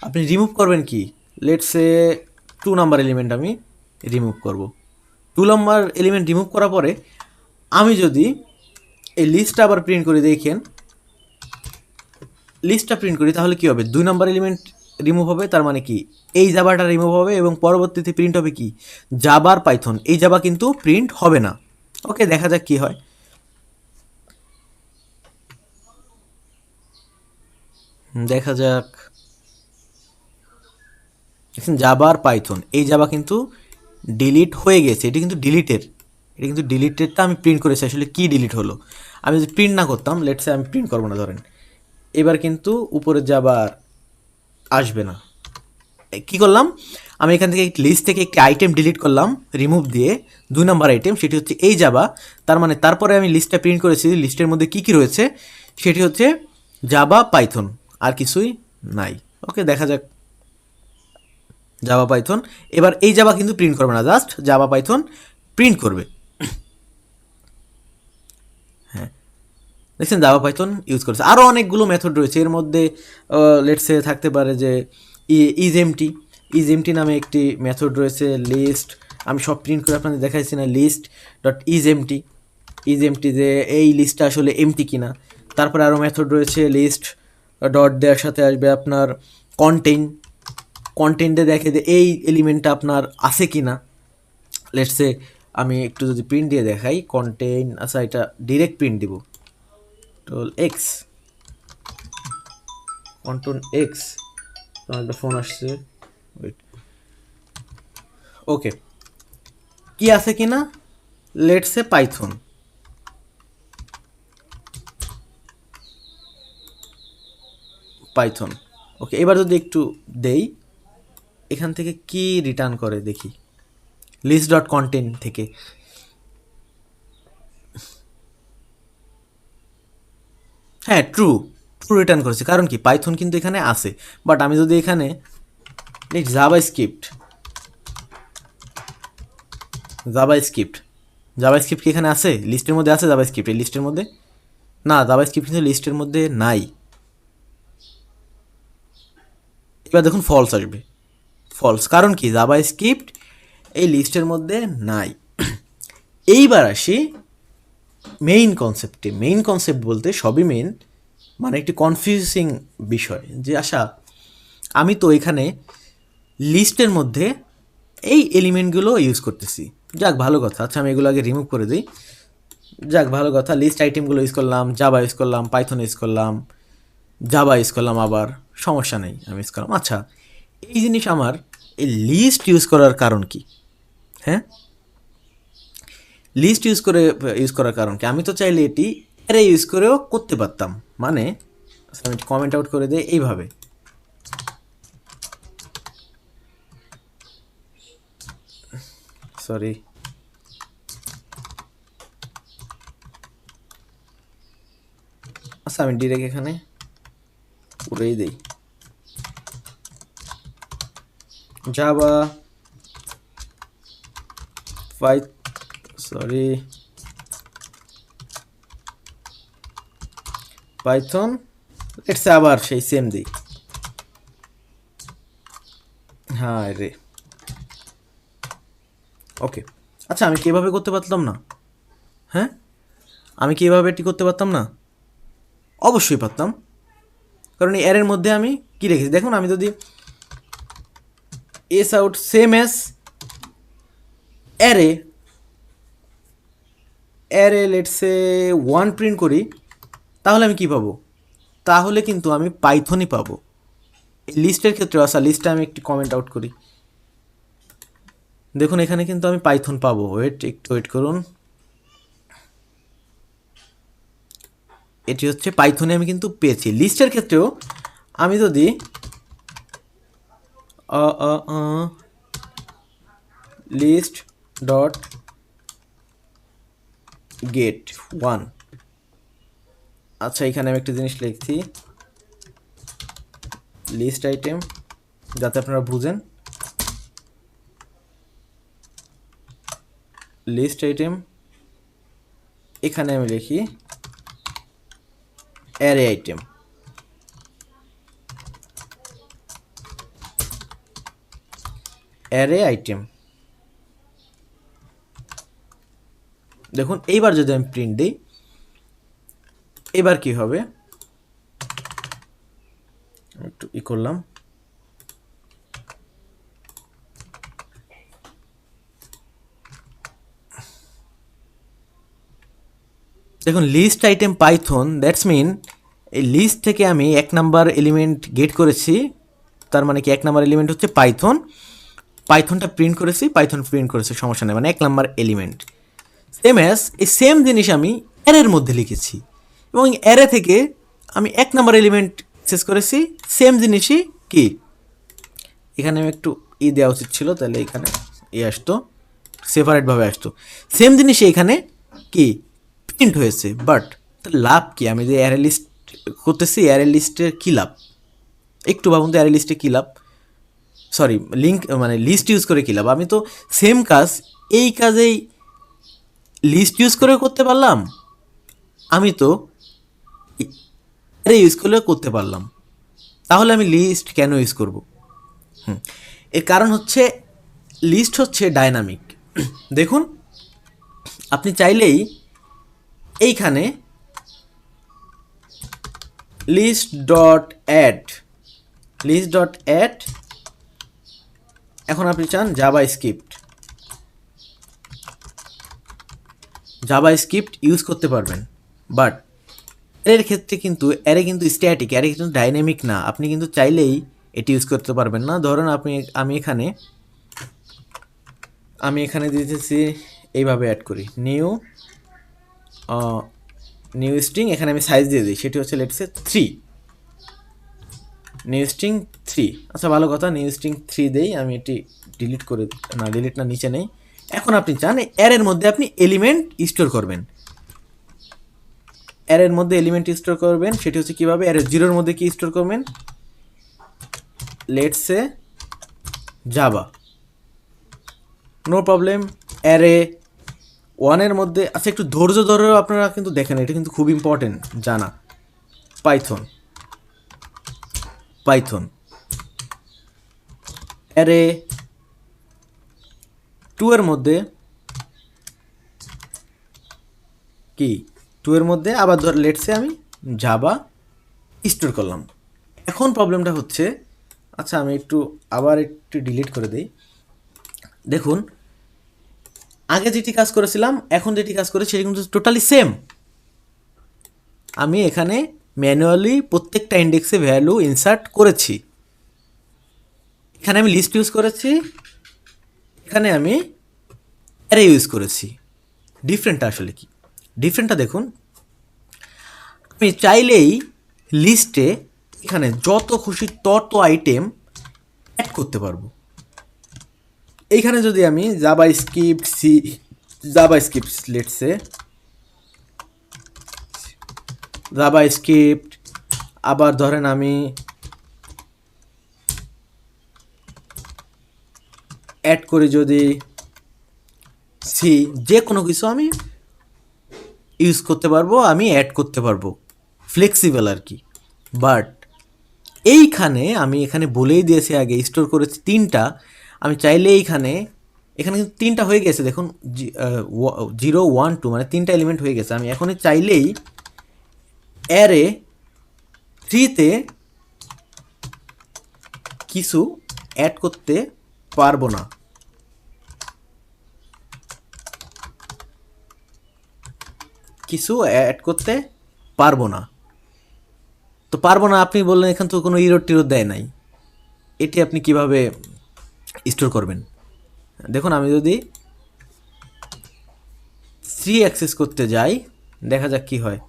[SPEAKER 1] আপনি রিমুভ করবেন কি, লেটসে 2 নাম্বার এলিমেন্ট আমি রিমুভ করব। 2 নাম্বার এলিমেন্ট রিমুভ করার পরে আমি যদি এই লিস্টটা আবার প্রিন্ট করে দেখেন, লিস্টটা প্রিন্ট করি, তাহলে কী হবে, 2 নাম্বার এলিমেন্ট রিমুভ হবে, তার মানে কি এই জাবাটা রিমুভ হবে, এবং পরবর্তীতে প্রিন্ট হবে কি জাবার পাইথন, এই জাবা কিন্তু প্রিন্ট হবে না। ওকে, দেখা যাক কি হয়। দেখা যাক, দেখছেন জাবা আর পাইথন, এই জাবা কিন্তু ডিলিট হয়ে গেছে, এটা কিন্তু ডিলিটের, এটা কিন্তু ডিলিটেডটা আমি প্রিন্ট করেছি। আসলে কি ডিলিট হলো, আমি যদি প্রিন্ট না করতাম, লেটসে আমি প্রিন্ট করবো না ধরেন, এবার কিন্তু উপরে যাবার আসবে না। কি করলাম, আমি এখান থেকে লিস্ট থেকে একটি আইটেম ডিলিট করলাম রিমুভ দিয়ে, 2 নম্বর আইটেম, সেটি হচ্ছে এই যাবা। তার মানে তারপরে আমি লিস্টটা প্রিন্ট করেছি, লিস্টের মধ্যে কী কী রয়েছে সেটি হচ্ছে জাবা পাইথন, আর কিছুই নাই। ওকে, দেখা যাক জাবা পাইথন। এবার এই জাবা কিন্তু প্রিন্ট করবে না, জাস্ট জাবা পাইথন প্রিন্ট করবে। হ্যাঁ, দেখছেন জাভা পাইথন ইউজ করেছে। আরও অনেকগুলো মেথড রয়েছে, এর মধ্যে লেটসে থাকতে পারে যে ইজএমটি, ইজএমটি নামে একটি মেথড রয়েছে। লিস্ট, আমি সব প্রিন্ট করে আপনাদের দেখাইছি না, লিস্ট ডট ইজএমটি, ইজএমটি যে এই লিস্টটা আসলে এমটি কিনা। তারপরে আরও মেথড রয়েছে, লিস্ট ডট দেওয়ার সাথে আসবে আপনার কন্টেইন, কন্টেন্টে দেখে যে এই এলিমেন্টটা আপনার আছে কি না। লেটসে আমি একটু যদি প্রিন্ট দিয়ে দেখাই, কন্টেইন, আচ্ছা এটা ডিরেক্ট প্রিন্ট দিব, কন্ট্রোল এক্স, কন্ট্রোল এক্স, একটা ফোন আসছে, ওয়েট। ওকে, কি আছে কি না, লেটসে পাইথন, পাইথন। ওকে, এবার যদি একটু দেই, এখান থেকে কি রিটার্ন করে দেখি, লিস্ট ডট কন্টেন্ট থেকে। হ্যাঁ, ট্রু, ট্রু রিটার্ন করেছে, কারণ কি পাইথন কিন্তু এখানে আছে। বাট আমি যদি এখানে Java script, Java script, Java script কি এখানে আছে, লিস্টের মধ্যে আছে জাভা স্ক্রিপ্ট, এই লিস্টের মধ্যে না, জাভা স্ক্রিপ্ট কিন্তু লিস্টের মধ্যে নাই। এবার দেখুন ফলস আসবে, ফলস, কারণ কি জাভা স্ক্রিপ্ট এই লিস্টের মধ্যে নাই। এইবার আসি মেইন কনসেপ্টে। মেইন কনসেপ্ট বলতে সবই মেইন, মানে একটি কনফিউজিং বিষয় যে আশা আমি তো এখানে লিস্টের মধ্যে এই এলিমেন্টগুলো ইউজ করতেছি, যাক ভালো কথা। আচ্ছা আমি এগুলো আগে রিমুভ করে দিই, যাক ভালো কথা। লিস্ট আইটেমগুলো ইউজ করলাম, জাভা ইউজ করলাম, পাইথন ইউজ করলাম, জাভা ইউজ করলাম, আবার সমস্যা নেই আমি ইউজ করলাম। আচ্ছা এই জিনিস আমার এই লিস্ট ইউজ করার কারণ কি? হ্যাঁ, লিস্ট ইউজ করার কারণ কি? আমি তো চাইলে এটি অ্যারে ইউজ করেও করতে পারতাম, মানে আমি কমেন্ট আউট করে দিই এইভাবে, সরি, আচ্ছা আমি ডিরেক্ট এখানে করেই দিই জাভা পাইথন, লেটস আবার সেই সেম দিই। হ্যাঁ রে, ওকে। আচ্ছা আমি কি এভাবে করতে পারতাম না? হ্যাঁ, আমি কি এভাবে এটি করতে পারতাম না? অবশ্যই পারতাম, কারণ এই অ্যারের মধ্যে আমি কি রেখেছি দেখুন। আমি যদি S out same S array, array let's say 1 print করি, তাহলে আমি কি পাবো? তাহলে কিন্তু আমি পাইথনই পাবো। এই লিস্টের ক্ষেত্রে আসা, লিস্টে আমি একটি কমেন্ট আউট করি, দেখুন এখানে কিন্তু আমি পাইথন পাবো। একটু ওয়েট করুন, এটি হচ্ছে পাইথনে আমি কিন্তু পেয়েছি। লিস্টের ক্ষেত্রেও আমি যদি লিস্ট ডট গেট 1, আচ্ছা এখানে আমি একটা জিনিস লিখছি, লিস্ট আইটেম, যাতে আপনারা বুঝেন, লিস্ট আইটেম, এখানে আমি লিখি অ্যারে আইটেম, অ্যারে আইটেম। দেখুন এইবার যদি আমি প্রিন্ট দিই, এবার কি হবে, একটু করলাম, দেখুন list item Python, that's mean এই লিস্ট থেকে আমি 1 নাম্বার এলিমেন্ট গেট করেছি, তার মানে কি 1 নাম্বার এলিমেন্ট হচ্ছে পাইথন, পাইথনটা প্রিন্ট করেছি, পাইথন প্রিন্ট করেছে, সমস্যা নেই, মানে 1 নাম্বার এলিমেন্ট। সেম অ্যাজ এই সেম জিনিস আমি অ্যারের মধ্যে লিখেছি এবং অ্যারে থেকে আমি 1 নাম্বার এলিমেন্ট অ্যাক্সেস করেছি, সেম জিনিসই কি এখানে আমি একটু দেওয়া উচিত ছিল, তাহলে এখানে আসতো, সেপারেটভাবে আসতো, সেম জিনিস এখানে কি প্রিন্ট হয়েছে। বাট লাভ কি, আমি যে অ্যারে লিস্ট করতেছি, অ্যারে লিস্টের কী লাভ একটু ভাবুন তো, অ্যারে লিস্টে কী লাভ, সরি লিঙ্ক মানে লিস্ট ইউজ করে কী লাভ? আমি তো সেম কাজ এই কাজেই লিস্ট ইউজ করে করতে পারলাম, আমি তো অ্যারে ইউজ করলে করতে পারলাম, তাহলে আমি লিস্ট কেন ইউজ করব? এর কারণ হচ্ছে লিস্ট হচ্ছে ডায়নামিক। দেখুন আপনি চাইলেই এইখানে লিস্ট ডট অ্যাড এখন আপনি চান জাভা স্ক্রিপ্ট ইউজ করতে পারবেন, বাট এর ক্ষেত্রে কিন্তু অ্যারে কিন্তু স্ট্যাটিক, অ্যারে কিন্তু ডাইনামিক না, আপনি কিন্তু চাইলেই এটি ইউজ করতে পারবেন না। ধরুন আমি এখানে দিতেছি, এইভাবে অ্যাড করি নিউ স্ট্রিং, এখানে আমি সাইজ দিয়ে দিই, সেটি হচ্ছে লেটসে 3, নিউ স্ট্রিং 3। আচ্ছা ভালো কথা, নিউ স্ট্রিং 3 দেই, আমি এটি ডিলিট না নিচে নেই। এখন আপনি চান অ্যারের মধ্যে আপনি এলিমেন্ট স্টোর করবেন, সেটি হচ্ছে কীভাবে? অ্যারে 0-এর মধ্যে কি স্টোর করবেন? Let's say Java, no problem. Array 1-এর মধ্যে, আচ্ছা একটু ধৈর্য ধরেও আপনারা কিন্তু দেখেন, এটা কিন্তু খুব ইম্পর্টেন্ট জানা। পাইথন অ্যারে 2-এর মধ্যে কি 2-এর মধ্যে আবার লেটসে আমি জাভা স্টোর করলাম। এখন প্রবলেমটা হচ্ছে, আচ্ছা আমি আবার একটু ডিলিট করে দিই। দেখুন আগে যেটি কাজ করেছিলাম, এখন যেটি কাজ করেছি সেটি কিন্তু টোটালি সেম। আমি এখানে ম্যানুয়ালি প্রত্যেকটা ইন্ডেক্সে ভ্যালু ইনসার্ট করেছি, এখানে আমি লিস্ট ইউজ করেছি, এখানে আমি অ্যারে ইউজ করেছি। ডিফারেন্টটা আসলে কি? ডিফারেন্টটা দেখুন, আমি চাইলেই লিস্টে এখানে যত খুশি তত আইটেম অ্যাড করতে পারবো। এইখানে যদি আমি জাভা স্ক্রিপ্ট আবার ধরেন আমি অ্যাড করি, যদি সি, যে কোনো কিছু আমি ইউজ করতে পারবো, আমি অ্যাড করতে পারবো, ফ্লেক্সিবল আর কি। বাট আমি এখানে বলেই দিয়েছি, আগে স্টোর করেছি 3টা, আমি চাইলে এখানে কিন্তু 3টা হয়ে গেছে, দেখুন 0 1 2 মানে 3টা এলিমেন্ট হয়ে গেছে। আমি এখনই চাইলেই অ্যারে 3-তে কিছু অ্যাড করতে পারবো না, তো পারবো না আপনি বললেন, এখান তো কোনো ইরোড টিরোড দেয় নাই, এটি আপনি কিভাবে স্টোর করবেন? দেখুন আমি যদি 3 অ্যাক্সেস করতে যাই, দেখা যাক কি হয়।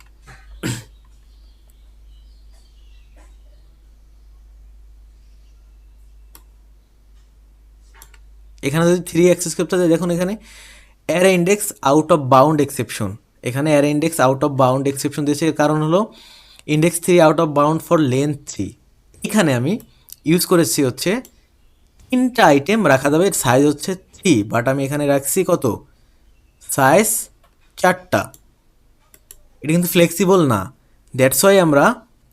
[SPEAKER 1] এখানে যদি 3 অ্যাক্সেস করতে যাই, দেখুন এখানে array index out of bound exception, এখানে array index out of bound exception দিয়েছে, এর কারণ হলো index 3 out of bound for length 3। এখানে আমি ইউজ করেছি হচ্ছে 3টা আইটেম রাখা যাবে, সাইজ হচ্ছে 3, বাট আমি এখানে রাখছি কত? সাইজ 4টা। এটা কিন্তু ফ্লেক্সিবল না, দ্যাটস ওয়াই আমরা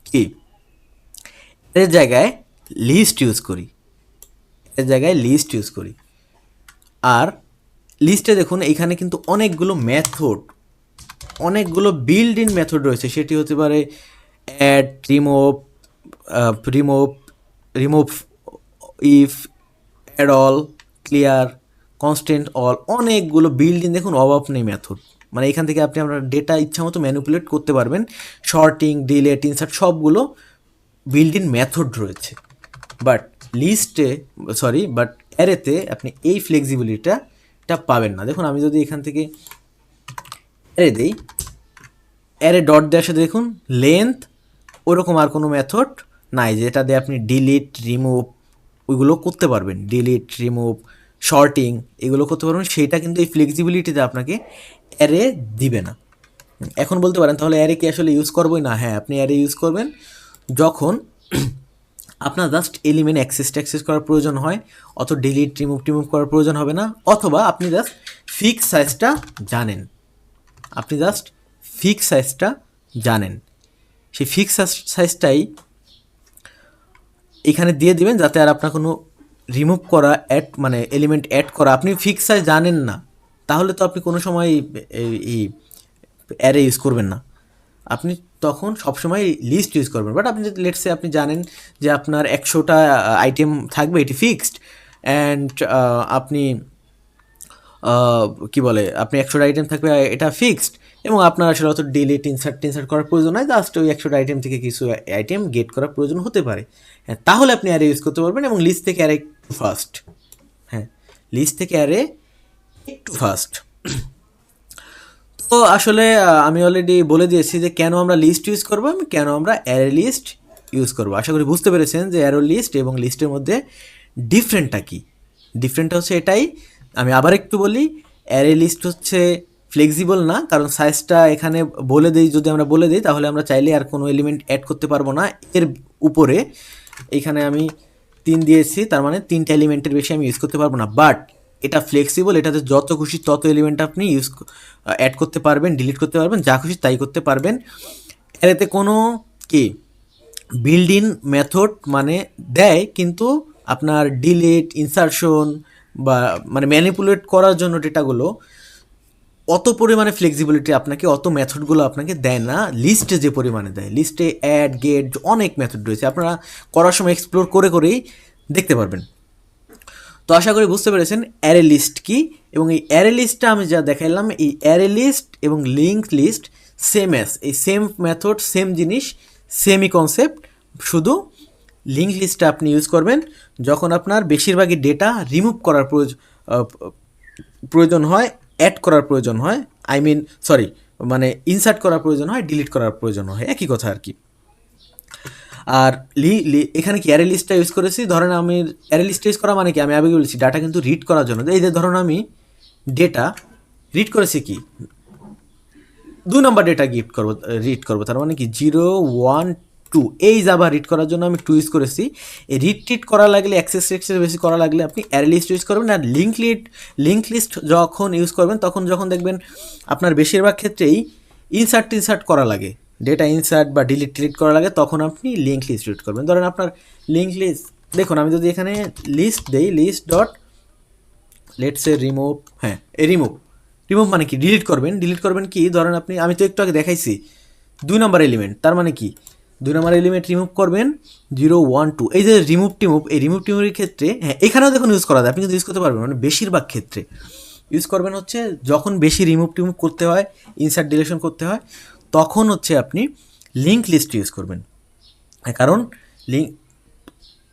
[SPEAKER 1] কি এর জায়গায় লিস্ট ইউজ করি। আর লিস্টে দেখুন এইখানে কিন্তু অনেকগুলো বিল্ড ইন মেথড রয়েছে, সেটি হতে পারে add, remove, if, add all, clear, constant all, অনেকগুলো বিল্ড ইন, দেখুন অভাব নেই মেথড, মানে এখান থেকে আপনি আপনার ডেটা ইচ্ছা মতো ম্যানিপুলেট করতে পারবেন। শর্টিং, ডিলেট, ইনসার্ট সবগুলো বিল্ড ইন মেথড রয়েছে। বাট অ্যারেতে আপনি এই ফ্লেক্সিবিলিটিটা পাবেন না। দেখুন আমি যদি এখান থেকে অ্যারে দিই, অ্যারে ডট দেওয়ার সাথে দেখুন লেন্থ, ওরকম আর কোনো মেথড নাই যেটা দিয়ে আপনি ডিলিট রিমুভ ওইগুলো করতে পারবেন, ডিলিট রিমুভ শর্টিং এগুলো করতে পারবেন, সেইটা কিন্তু এই ফ্লেক্সিবিলিটিতে আপনাকে অ্যারে দিবে না। এখন বলতে পারেন তাহলে অ্যারে কি আসলে ইউজ করবোই না? হ্যাঁ, আপনি অ্যারে ইউজ করবেন যখন আপনার জাস্ট এলিমেন্ট অ্যাক্সেস করার প্রয়োজন হয়, অত ডিলিট রিমুভ করার প্রয়োজন হবে না, অথবা আপনি জাস্ট ফিক্স সাইজটা জানেন, আপনি জাস্ট ফিক্স সাইজটা জানেন, সেই ফিক্স সাইজটাই এখানে দিয়ে দিবেন যাতে আর আপনার কোনো রিমুভ করা অ্যাড মানে এলিমেন্ট অ্যাড করা, আপনি ফিক্স সাইজ জানেন না, তাহলে তো আপনি কোনো সময় এই অ্যারে ইউজ করবেন না, আপনি তখন সবসময় লিস্ট ইউজ করবেন। বাট আপনি যদি লেটসে আপনি জানেন যে আপনার 100টা আইটেম থাকবে, এটি ফিক্সড, অ্যান্ড আপনি কি বলে আপনি 100টা আইটেম থাকবে, এটা ফিক্সড, এবং আপনার আসলে অত ডিলিট ইনসার্ট করার প্রয়োজন নয়, জাস্ট ওই 100টা আইটেম থেকে কিছু আইটেম গেট করার প্রয়োজন হতে পারে, হ্যাঁ, তাহলে আপনি অ্যারে ইউজ করতে পারবেন, এবং লিস্ট থেকে অ্যারে একটু ফাস্ট, হ্যাঁ, লিস্ট থেকে অ্যারে একটু ফাস্ট। তো আসলে আমি অলরেডি বলে দিয়েছি যে কেন আমরা লিস্ট ইউজ করবো, কেন আমরা অ্যারে লিস্ট ইউজ করবো। আশা করি বুঝতে পেরেছেন যে অ্যারো লিস্ট এবং লিস্টের মধ্যে ডিফারেন্টটা কী। ডিফারেন্টটা হচ্ছে এটাই, আমি আবার একটু বলি, অ্যারে লিস্ট হচ্ছে ফ্লেক্সিবল না, কারণ সাইজটা এখানে বলে দিই, যদি আমরা বলে দিই তাহলে আমরা চাইলে আর কোনো এলিমেন্ট অ্যাড করতে পারবো না এর উপরে। এখানে আমি 3 দিয়েছি, তার মানে 3টা এলিমেন্টের বেশি আমি ইউজ করতে পারবো না। বাট এটা ফ্লেক্সিবল, এটাতে যত খুশি তত এলিমেন্ট আপনি অ্যাড করতে পারবেন, ডিলিট করতে পারবেন, যা খুশি তাই করতে পারবেন। এতে কোনো কি বিল্ড ইন মেথড মানে দেয়, কিন্তু আপনার ডিলিট ইনসারশন বা মানে ম্যানিপুলেট করার জন্য ডেটাগুলো অত পরিমাণে ফ্লেক্সিবিলিটি আপনাকে, অত মেথডগুলো আপনাকে দেয় না লিস্টে যে পরিমাণে দেয়। লিস্টে অ্যাড গেট অনেক মেথড রয়েছে, আপনারা করার সময় এক্সপ্লোর করে করেই দেখতে পারবেন। তো আশা করি বুঝতে পেরেছেন অ্যারে লিস্ট কি, এবং এই অ্যারে লিস্টটা আমি যা দেখাইলাম, এই অ্যারে লিস্ট এবং লিঙ্ক লিস্ট সেম এই সেম মেথড, সেম জিনিস, সেমই কনসেপ্ট, শুধু লিঙ্ক লিস্টটা আপনি ইউজ করবেন যখন আপনার বেশিরভাগই ডেটা রিমুভ করার প্রয়োজন হয়, অ্যাড করার প্রয়োজন হয়, মানে ইনসার্ট করার প্রয়োজন হয়, ডিলিট করার প্রয়োজন হয়, একই কথা আর কি। আর এখানে কি অ্যারে লিস্টটা ইউজ করেছি, ধরেন আমি অ্যারে লিস্টটা ইউজ করা মানে কি, আমি আগে বলেছি ডাটা কিন্তু রিড করার জন্য। এই যে ধরুন আমি ডেটা রিড করেছি, কি 2 নম্বর ডেটা রিড করবো, তার মানে কি 0 1 2, এই যাবা রিড করার জন্য আমি 2 ইউজ করেছি। এই রিড করা লাগলে অ্যাক্সেস বেশি করা লাগলে আপনি অ্যারে লিস্ট ইউজ করবেন। আর লিঙ্ক লিস্ট যখন ইউজ করবেন তখন যখন দেখবেন আপনার বেশিরভাগ ক্ষেত্রেই ইনসার্ট করা লাগে, ডেটা ইনসার্ট বা ডিলিট করা লাগে, তখন আপনি লিঙ্ক লিস্ট ইউজ করবেন। ধরেন আপনার লিঙ্ক লিস্ট, দেখুন আমি যদি এখানে লিস্ট দেই, list dot let's a remove, হ্যাঁ এই রিমুভ মানে কি ডিলিট করবেন কি, ধরেন আমি তো একটু আগে দেখাইছি 2 নম্বর এলিমেন্ট, তার মানে কি 2 নম্বর এলিমেন্ট রিমুভ করবেন 0 1 2, এই যে রিমুভ এই রিমুভ টিমুভের ক্ষেত্রে, হ্যাঁ এখানেও দেখুন ইউজ করা যায়, আপনি কিন্তু ইউজ করতে পারবেন, মানে বেশিরভাগ ক্ষেত্রে ইউজ করবেন হচ্ছে যখন বেশি রিমুভ করতে হয়, ইনসার্ট ডিলিশন করতে হয়, তখন হচ্ছে আপনি লিঙ্ক লিস্ট ইউজ করবেন। কারণ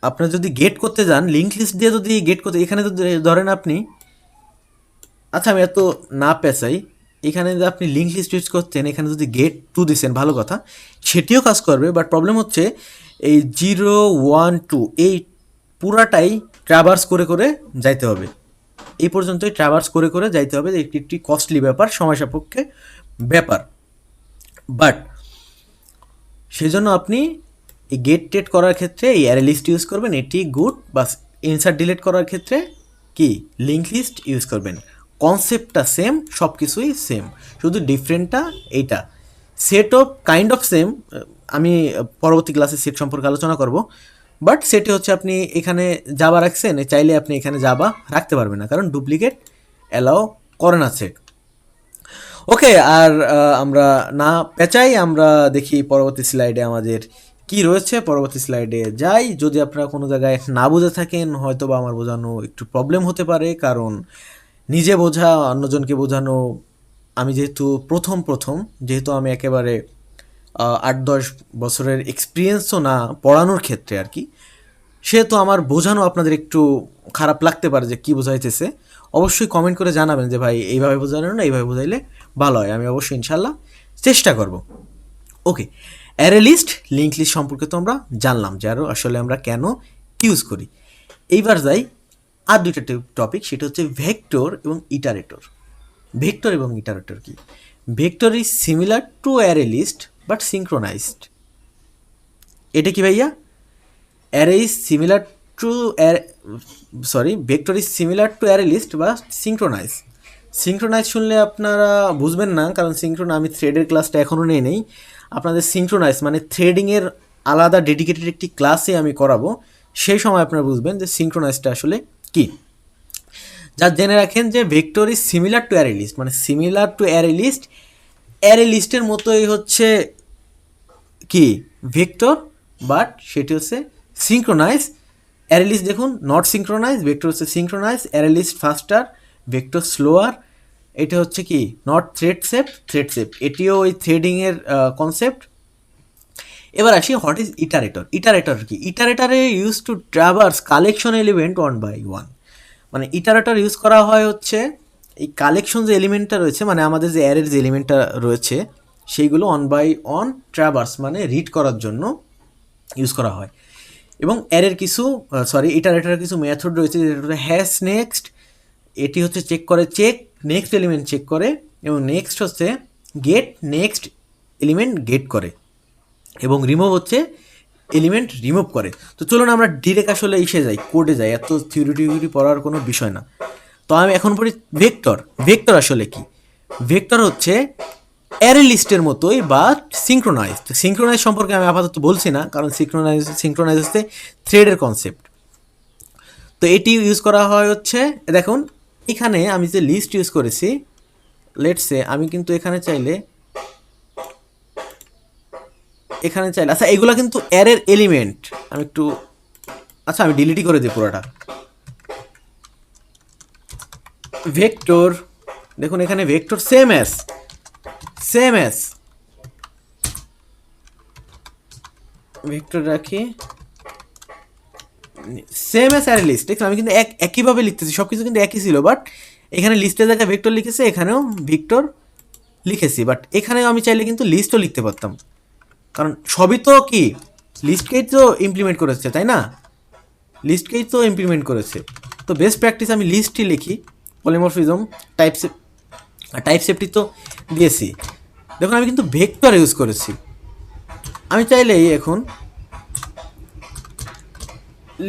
[SPEAKER 1] আপনার যদি গেট করতে যান, লিঙ্ক লিস্ট দিয়ে যদি গেট করতে, এখানে তো ধরেন আপনি, আচ্ছা আমি এত না পেঁচাই, এখানে যদি আপনি লিঙ্ক লিস্ট ইউজ করতেন, এখানে যদি গেট টু দিচ্ছেন ভালো কথা, সেটিও কাজ করবে, বাট প্রবলেম হচ্ছে এই 0 1 2 এই পুরাটাই ট্রাভার্স করে যাইতে হবে, এই পর্যন্তই ট্রাভার্স করে যাইতে হবে, একটি কস্টলি ব্যাপার, সময় সাপেক্ষে ব্যাপার। বাট সেই জন্য আপনি এই গেট করার ক্ষেত্রে এই অ্যারে লিস্ট ইউজ করবেন, এটি গুড। বাস ইনসার্ট ডিলিট করার ক্ষেত্রে কি লিঙ্ক লিস্ট ইউজ করবেন। কনসেপ্টটা সেম, সব কিছুই সেম, শুধু ডিফারেন্টটা এইটা। Set of kind of same, আমি পরবর্তী ক্লাসে সেট সম্পর্কে আলোচনা করব। বাট সেটে হচ্ছে আপনি এখানে জাবা রাখছেন, চাইলে আপনি এখানে জাবা রাখতে পারবেন না, কারণ ডুপ্লিকেট অ্যালাও করে না সেট। ওকে, আর আমরা না পেঁচাই, আমরা দেখি পরবর্তী স্লাইডে আমাদের কি রয়েছে। পরবর্তী স্লাইডে যাই। যদি আপনারা কোনো জায়গায় না বুঝে থাকেন, হয়তো বা আমার বোঝানো একটু প্রবলেম হতে পারে, কারণ নিজে বোঝা অন্যজনকে বোঝানো, আমি যেহেতু প্রথম যেহেতু আমি একেবারে 8-10 বছরের এক্সপিরিয়েন্সও না পড়ানোর ক্ষেত্রে আর কি, সেহেতু আমার বোঝানো আপনাদের একটু খারাপ লাগতে পারে যে কী বোঝাইতেছে। অবশ্যই কমেন্ট করে জানাবেন যে ভাই এইভাবে বোঝানো না এইভাবে বোঝাইলে ভালো হয়, আমি অবশ্যই ইনশাল্লাহ চেষ্টা করব। ওকে, অ্যারে লিস্ট লিঙ্ক লিস্ট সম্পর্কে তো আমরা জানলাম যে আরও আসলে আমরা কেন ইউজ করি। এইবার যাই আর দুইটা টপিক, সেটা হচ্ছে ভেক্টর এবং ইটারেটর। ভেক্টর এবং ইটারেটর কি? Vector is similar to array list but synchronized. এটা কি ভাইয়া? Array is similar to vector is similar to array list বা সিঙ্ক্রোনাইজ। সিঙ্ক্রোনাইজ শুনলে আপনারা বুঝবেন না, কারণ আমি থ্রেডের ক্লাসটা এখনও নেই। আপনাদের সিঙ্ক্রোনাইজ মানে থ্রেডিংয়ের আলাদা ডেডিকেটেড একটি ক্লাসে আমি করাবো, সেই সময় আপনারা বুঝবেন যে সিঙ্ক্রোনাইজটা আসলে কি। যা জেনে রাখেন যে vector is similar to array list, মানে similar to array list, array লিস্টের মতোই হচ্ছে কি ভেক্টর, বাট সেটি হচ্ছে সিঙ্ক্রোনাইজ। অ্যারে লিস্ট দেখুন নট সিঙ্ক্রোনাইজ, ভেক্টর হচ্ছে synchronize, array list faster, vector slower. এটা হচ্ছে কি নট থ্রেড সেপ, এটিও ওই থ্রেডিংয়ের কনসেপ্ট। এবার আসি হোয়াট ইজ ইটারেটর। ইটারেটর কি? ইটারেটরে use to traverse collection element one by one. মানে ইটারেটর ইউজ করা হয় হচ্ছে এই কালেকশন যে এলিমেন্টটা রয়েছে, মানে আমাদের যে অ্যারের যে এলিমেন্টটা রয়েছে সেইগুলো অন বাই অন ট্রাভার্স মানে রিড করার জন্য ইউজ করা হয়। এবং অ্যারের কিছু ইটারেটরের কিছু মেথড রয়েছে, যেটা হচ্ছে হ্যাশ নেক্সট, এটি হচ্ছে চেক করে নেক্সট এলিমেন্ট চেক করে, এবং নেক্সট হচ্ছে গেট নেক্সট এলিমেন্ট গেট করে, এবং রিমুভ হচ্ছে এলিমেন্ট রিমুভ করে। তো চলুন আমরা ডিরেক্ট আসলে যাই, কোডে যাই, এত থিওরি পড়ার কোনো বিষয় না। তো আমি এখন পড়ি ভেক্টর। ভেক্টর আসলে কি? ভেক্টর হচ্ছে অ্যারে লিস্টের মতোই বাট সিঙ্ক্রোনাইজ। তো সিঙ্ক্রোনাইজ সম্পর্কে আমি আপাতত বলছি না, কারণ সিঙ্ক্রোনাইজ হচ্ছে থ্রেডের কনসেপ্ট। তো এটি ইউজ করা হয় হচ্ছে, দেখুন এখানে আমি যে লিস্ট ইউজ করেছি, লেটসে আমি কিন্তু এখানে চাইলে আচ্ছা এগুলো কিন্তু অ্যারের এলিমেন্ট, আমি ডিলিটই করে দিই পুরোটা। ভেক্টর দেখুন এখানে ভেক্টর সেম অ্যাজ ভেক্টর রাখি সেম অ্যাজ অ্যারে লিস্ট। দেখুন আমি কিন্তু একইভাবে লিখতেছি, সব কিছু কিন্তু একই ছিল, বাট এখানে লিস্টের জায়গায় ভেক্টর লিখেছে, এখানেও ভেক্টর লিখেছি, বাট এখানেও আমি চাইলে কিন্তু লিস্টও লিখতে পারতাম, কারণ সবই তো কি লিস্টকেই তো ইমপ্লিমেন্ট করেছে, তাই না? লিস্টকেই তো ইমপ্লিমেন্ট করেছে। তো বেস্ট প্র্যাকটিস আমি লিস্টই লিখি। পলিমরফিজম টাইপ সেফটি তো দিয়েছি। দেখুন আমি কিন্তু ভেক্টর ইউজ করেছি। আমি চাইলেই এখন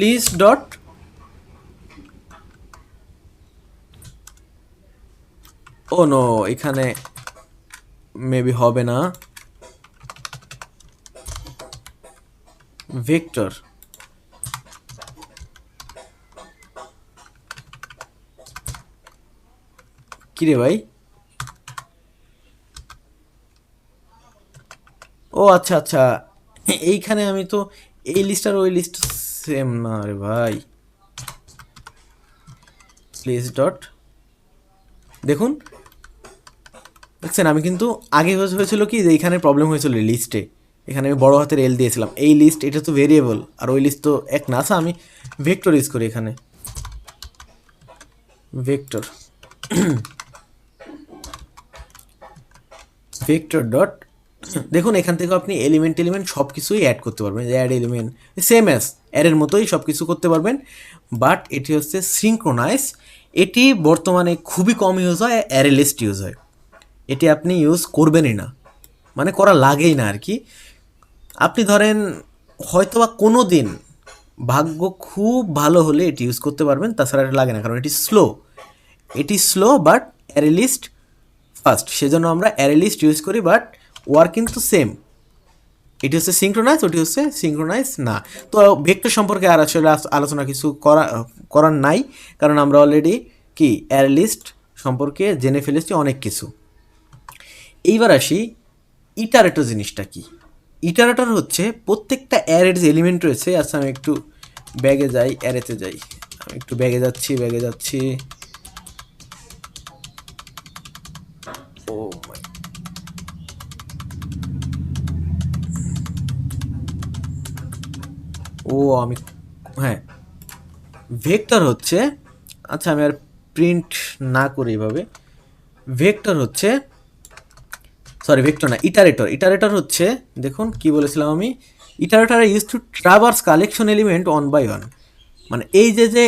[SPEAKER 1] লিস্ট ডট ও নো, এখানে মেবি হবে না, ভেক্টর কিরে ভাই? ও আচ্ছা, এইখানে আমি তো এই লিস্ট আর ওই লিস্ট সেম না রে ভাই। লিস্ট ডট দেখুন দেখছেন, আমি কিন্তু আগে হয়েছিল কি যে এইখানে প্রবলেম হয়েছিল লিস্টে, এখানে আমি বড় হাতের এল দিয়েছিলাম। এই লিস্ট এটা তো ভেরিয়েবল, আর ওই লিস্ট তো এক না। আচ্ছা আমি ভেক্টর ইউজ করি এখানে, ভেক্টর ডট দেখুন এখান থেকে আপনি এলিমেন্ট সব কিছুই অ্যাড করতে পারবেন। অ্যাড এলিমেন্ট সেম অ্যাজ অ্যারের মতোই সব কিছু করতে পারবেন, বাট এটি হচ্ছে সিঙ্ক্রোনাইজ। এটি বর্তমানে খুবই কম ইউজ হয়, অ্যারে লিস্ট ইউজ হয়। এটি আপনি ইউজ করবেনই না, মানে করা লাগেই না আর কি। আপনি ধরেন হয়তোবা কোনো দিন ভাগ্য খুব ভালো হলে এটি ইউজ করতে পারবেন, তাছাড়া এটা লাগে না, কারণ এটি slow but array list fast, সেজন্য আমরা অ্যারে লিস্ট ইউজ করি, বাট ওয়ার্ক কিন্তু সেম। এটি হচ্ছে সিঙ্ক্রোনাইজ, ওটি হচ্ছে সিঙ্ক্রোনাইজ না। তো ভেক্টর সম্পর্কে আর আসলে আলোচনা কিছু করার নাই, কারণ আমরা অলরেডি কি অ্যারে লিস্ট সম্পর্কে জেনে ফেলেছি অনেক কিছু। এইবার আসি ইটারেটর জিনিসটা কি। ইটারেটর হচ্ছে প্রত্যেকটা অ্যারের যে এলিমেন্ট রয়েছে। আচ্ছা আমি একটু ব্যাগে যাই, অ্যারেতে যাই, আমি একটু ব্যাগে যাচ্ছি। ও ও আমি হ্যাঁ, ভেক্টর হচ্ছে, আচ্ছা আমি আর প্রিন্ট না করি এভাবে, ভেক্টর হচ্ছে, সরি ভেক্টর না, ইটারেটর। ইটারেটর হচ্ছে, দেখুন কি বলেছিলাম আমি, iterator use to traverse collection element one by one. মানে এই যে যে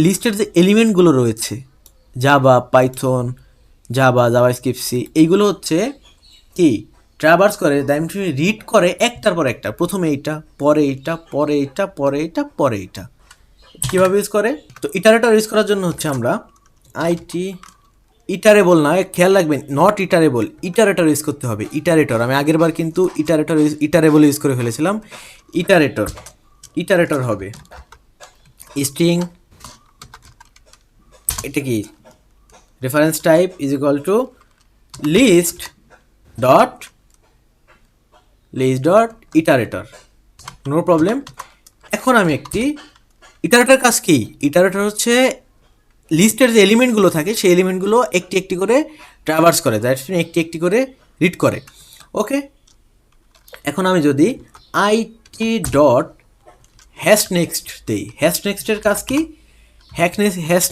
[SPEAKER 1] লিস্টের যে এলিমেন্টগুলো রয়েছে, Java, Python, JavaScript C, এইগুলো হচ্ছে কি ট্রাভার্স করে, রিড করে একটার পর একটা, প্রথমে এইটা, পরে এইটা, পরে এইটা, পরে এইটা, পরে এইটা। কীভাবে ইউজ করে? তো ইটারেটর ইউজ করার জন্য হচ্ছে আমরা আইটি, ইটারেবল না, খেয়াল রাখবেন, নট ইটারেবল, ইটারেটর ইউজ করতে হবে। ইটারেটর, আমি আগের বার কিন্তু ইটারেবল ইউজ করে ফেলেছিলাম। ইটারেটর, ইটারেটর হবে স্ট্রিং, এটা কি reference type is equal to list dot iterator, no problem. এখন আমি একটি ইটারেটর কাজ কি, ইটারেটর হচ্ছে লিস্টের যে এলিমেন্টগুলো থাকে সেই এলিমেন্টগুলো একটি একটি করে ট্রাভার্স করে, দ্যাটস মিন একটি একটি করে রিড করে। ওকে, এখন আমি যদি আইটি ডট হ্যাশ নেক্সট দিই, হ্যাশ নেক্সটের কাজ কি, হ্যাশ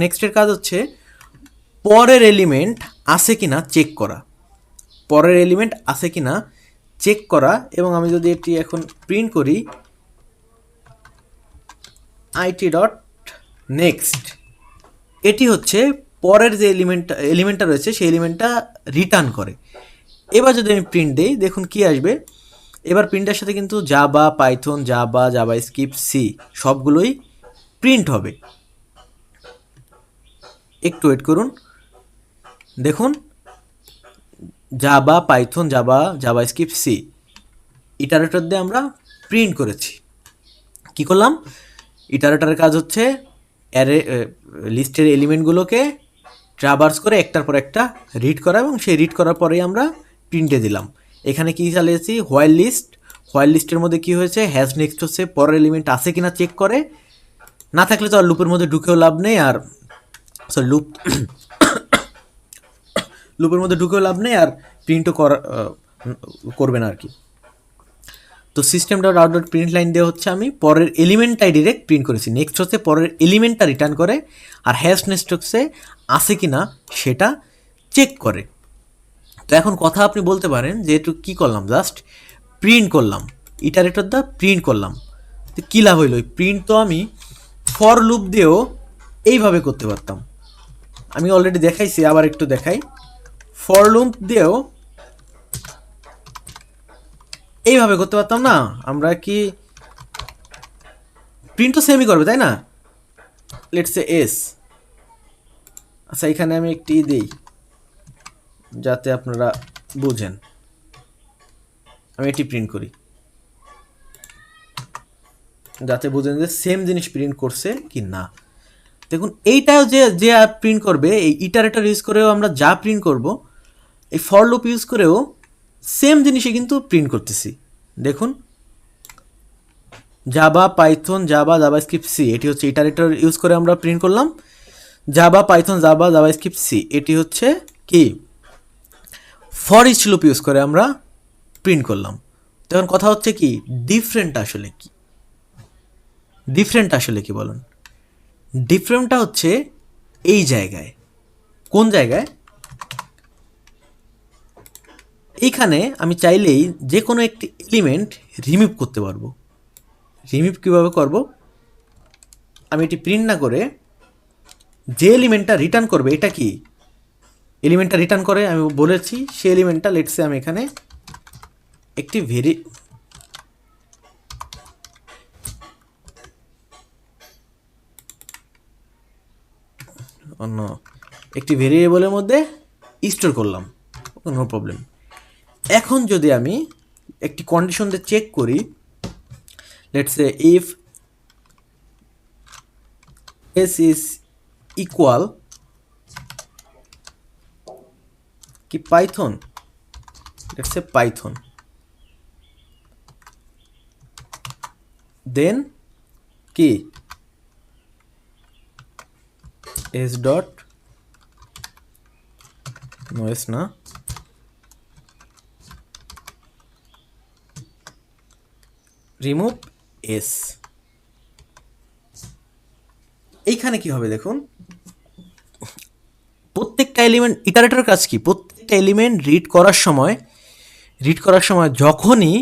[SPEAKER 1] নেক্সটের কাজ হচ্ছে পরের এলিমেন্ট আছে কিনা চেক করা, পরের এলিমেন্ট আছে কিনা চেক করা। এবং আমি যদি এটি এখন প্রিন্ট করি আইটি ডট নেক্সট, এটি হচ্ছে পরের যে এলিমেন্টটা রয়েছে সেই এলিমেন্টটা রিটার্ন করে। এবার যদি আমি প্রিন্ট দিই, দেখুন কি আসবে, এবার প্রিন্টের সাথে কিন্তু Java, Python, JavaScript C সবগুলোই প্রিন্ট হবে। একটু ওয়েট করুন, দেখুন Java, Python, JavaScript C iterator দিয়ে আমরা প্রিন্ট করেছি। কি করলাম, ইটারেটরের কাজ হচ্ছে অ্যারে লিস্টের এলিমেন্টগুলোকে ট্রাভার্স করে একটার পর একটা রিড করা, এবং সেই রিড করার পরেই আমরা প্রিন্টে দিলাম। এখানে কি চালিয়েছি, হোয়াইল লিস্ট, হোয়াইল লিস্টের মধ্যে কি হয়েছে, হ্যাশ নেক্সট হচ্ছে পরের এলিমেন্ট আছে কিনা চেক করে, না থাকলে তো আর লুপের মধ্যে ঢুকেও লাভ নেই, আর সরি লুপের মধ্যে ঢুকেও লাভ নেই, আর প্রিন্টও করবে না আর কি। তো system dot out dot print line দিয়ে হচ্ছে আমি পরের এলিমেন্টটাই ডিরেক্ট প্রিন্ট করেছি, নেক্সট হচ্ছে পরের এলিমেন্টটা রিটার্ন করে, আর হ্যাশ নেক্সট হচ্ছে আছে কি না সেটা চেক করে। তো এখন কথা আপনি বলতে পারেন যে একটু কী করলাম, জাস্ট প্রিন্ট করলাম, ইটারেটর দা প্রিন্ট করলাম, তো কী লাভ হইল, প্রিন্ট তো আমি ফর লুপ দিয়েও এইভাবে করতে পারতাম। আমি অলরেডি দেখাইছি, আবার একটু দেখাই, ফর লুপ দিয়েও এইভাবে করতে পারতাম না আমরা, কি প্রিন্ট তো সেমই করবে তাই না, লেটস সে এস। আচ্ছা এখানে আমি একটি দিই যাতে আপনারা বুঝেন, আমি এটি প্রিন্ট করি যাতে বুঝেন যে সেম জিনিস প্রিন্ট করছে কি না। দেখুন এইটাও যে যে প্রিন্ট করবে, এই ইটারেটর ইউজ করেও আমরা যা প্রিন্ট করব, এই ফর লুপ ইউজ করেও সেম জিনিসই কিন্তু প্রিন্ট করতেছি। দেখুন Java, Python, JavaScript C, এটি হচ্ছে ইটারেটর ইউজ করে আমরা প্রিন্ট করলাম। Java, Python, JavaScript C, এটি হচ্ছে কি ফর ইচ লুপ ইউজ করে আমরা প্রিন্ট করলাম। তখন কথা হচ্ছে কি, ডিফারেন্ট আসলে কি, ডিফারেন্ট আসলে কি বলুন, ডিফারেন্টটা হচ্ছে এই জায়গায়, কোন জায়গায়, এইখানে আমি চাইলেই যে কোনো একটি এলিমেন্ট রিমুভ করতে পারবো। রিমুভ কীভাবে করব, আমি এটি প্রিন্ট না করে যে এলিমেন্টটা রিটার্ন করবে, এটা কি এলিমেন্টটা রিটার্ন করে আমি বলেছি, সেই এলিমেন্টটা লেটসে আমি এখানে একটি অন্য একটি ভেরিয়েবলের মধ্যে স্টোর করলাম, নো প্রবলেম। এখন যদি আমি একটি কন্ডিশন দিয়ে চেক করি, let's say if S is equal কি পাইথন, লেটস সে পাইথন, দেন কি এস ডট নোয়েস না রিমুভ এস, এইখানে কি হবে দেখুন, প্রত্যেকটা এলিমেন্ট, ইটারেটর কাজ কি, প্রত্যেকটা এলিমেন্ট রিড করার সময় যখনই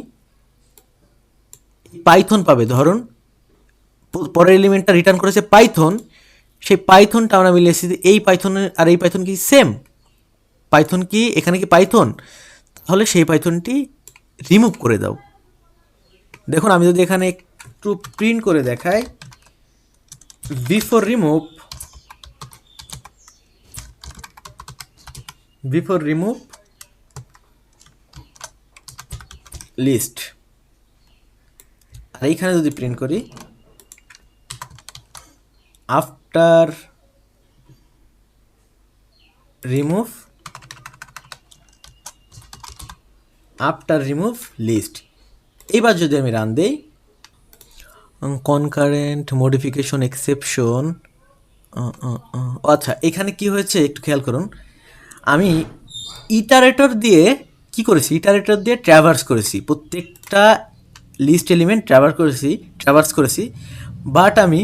[SPEAKER 1] পাইথন পাবে, ধরুন পরের এলিমেন্টটা রিটার্ন করেছে পাইথন, সেই পাইথনটা আমরা মিলিয়েছি যে এই পাইথনের আর এই পাইথন কি সেম, পাইথন কি এখানে কি পাইথন, তাহলে সেই পাইথনটি রিমুভ করে দাও। দেখুন আমি যদি এখানে একটু প্রিন্ট করে দেখাই, বিফোর রিমুভ লিস্ট, আর এইখানে যদি প্রিন্ট করি আফটার রিমুভ লিস্ট, এইবার যদি আমি রান দেই, কনকারেন্ট মডিফিকেশন এক্সেপশন, আচ্ছা এখানে কি হয়েছে একটু খেয়াল করুন, আমি ইটারেটর দিয়ে কি করেছি, ইটারেটর দিয়ে ট্র্যাভার্স করেছি, প্রত্যেকটা লিস্ট এলিমেন্ট ট্র্যাভার্স করেছি, বাট আমি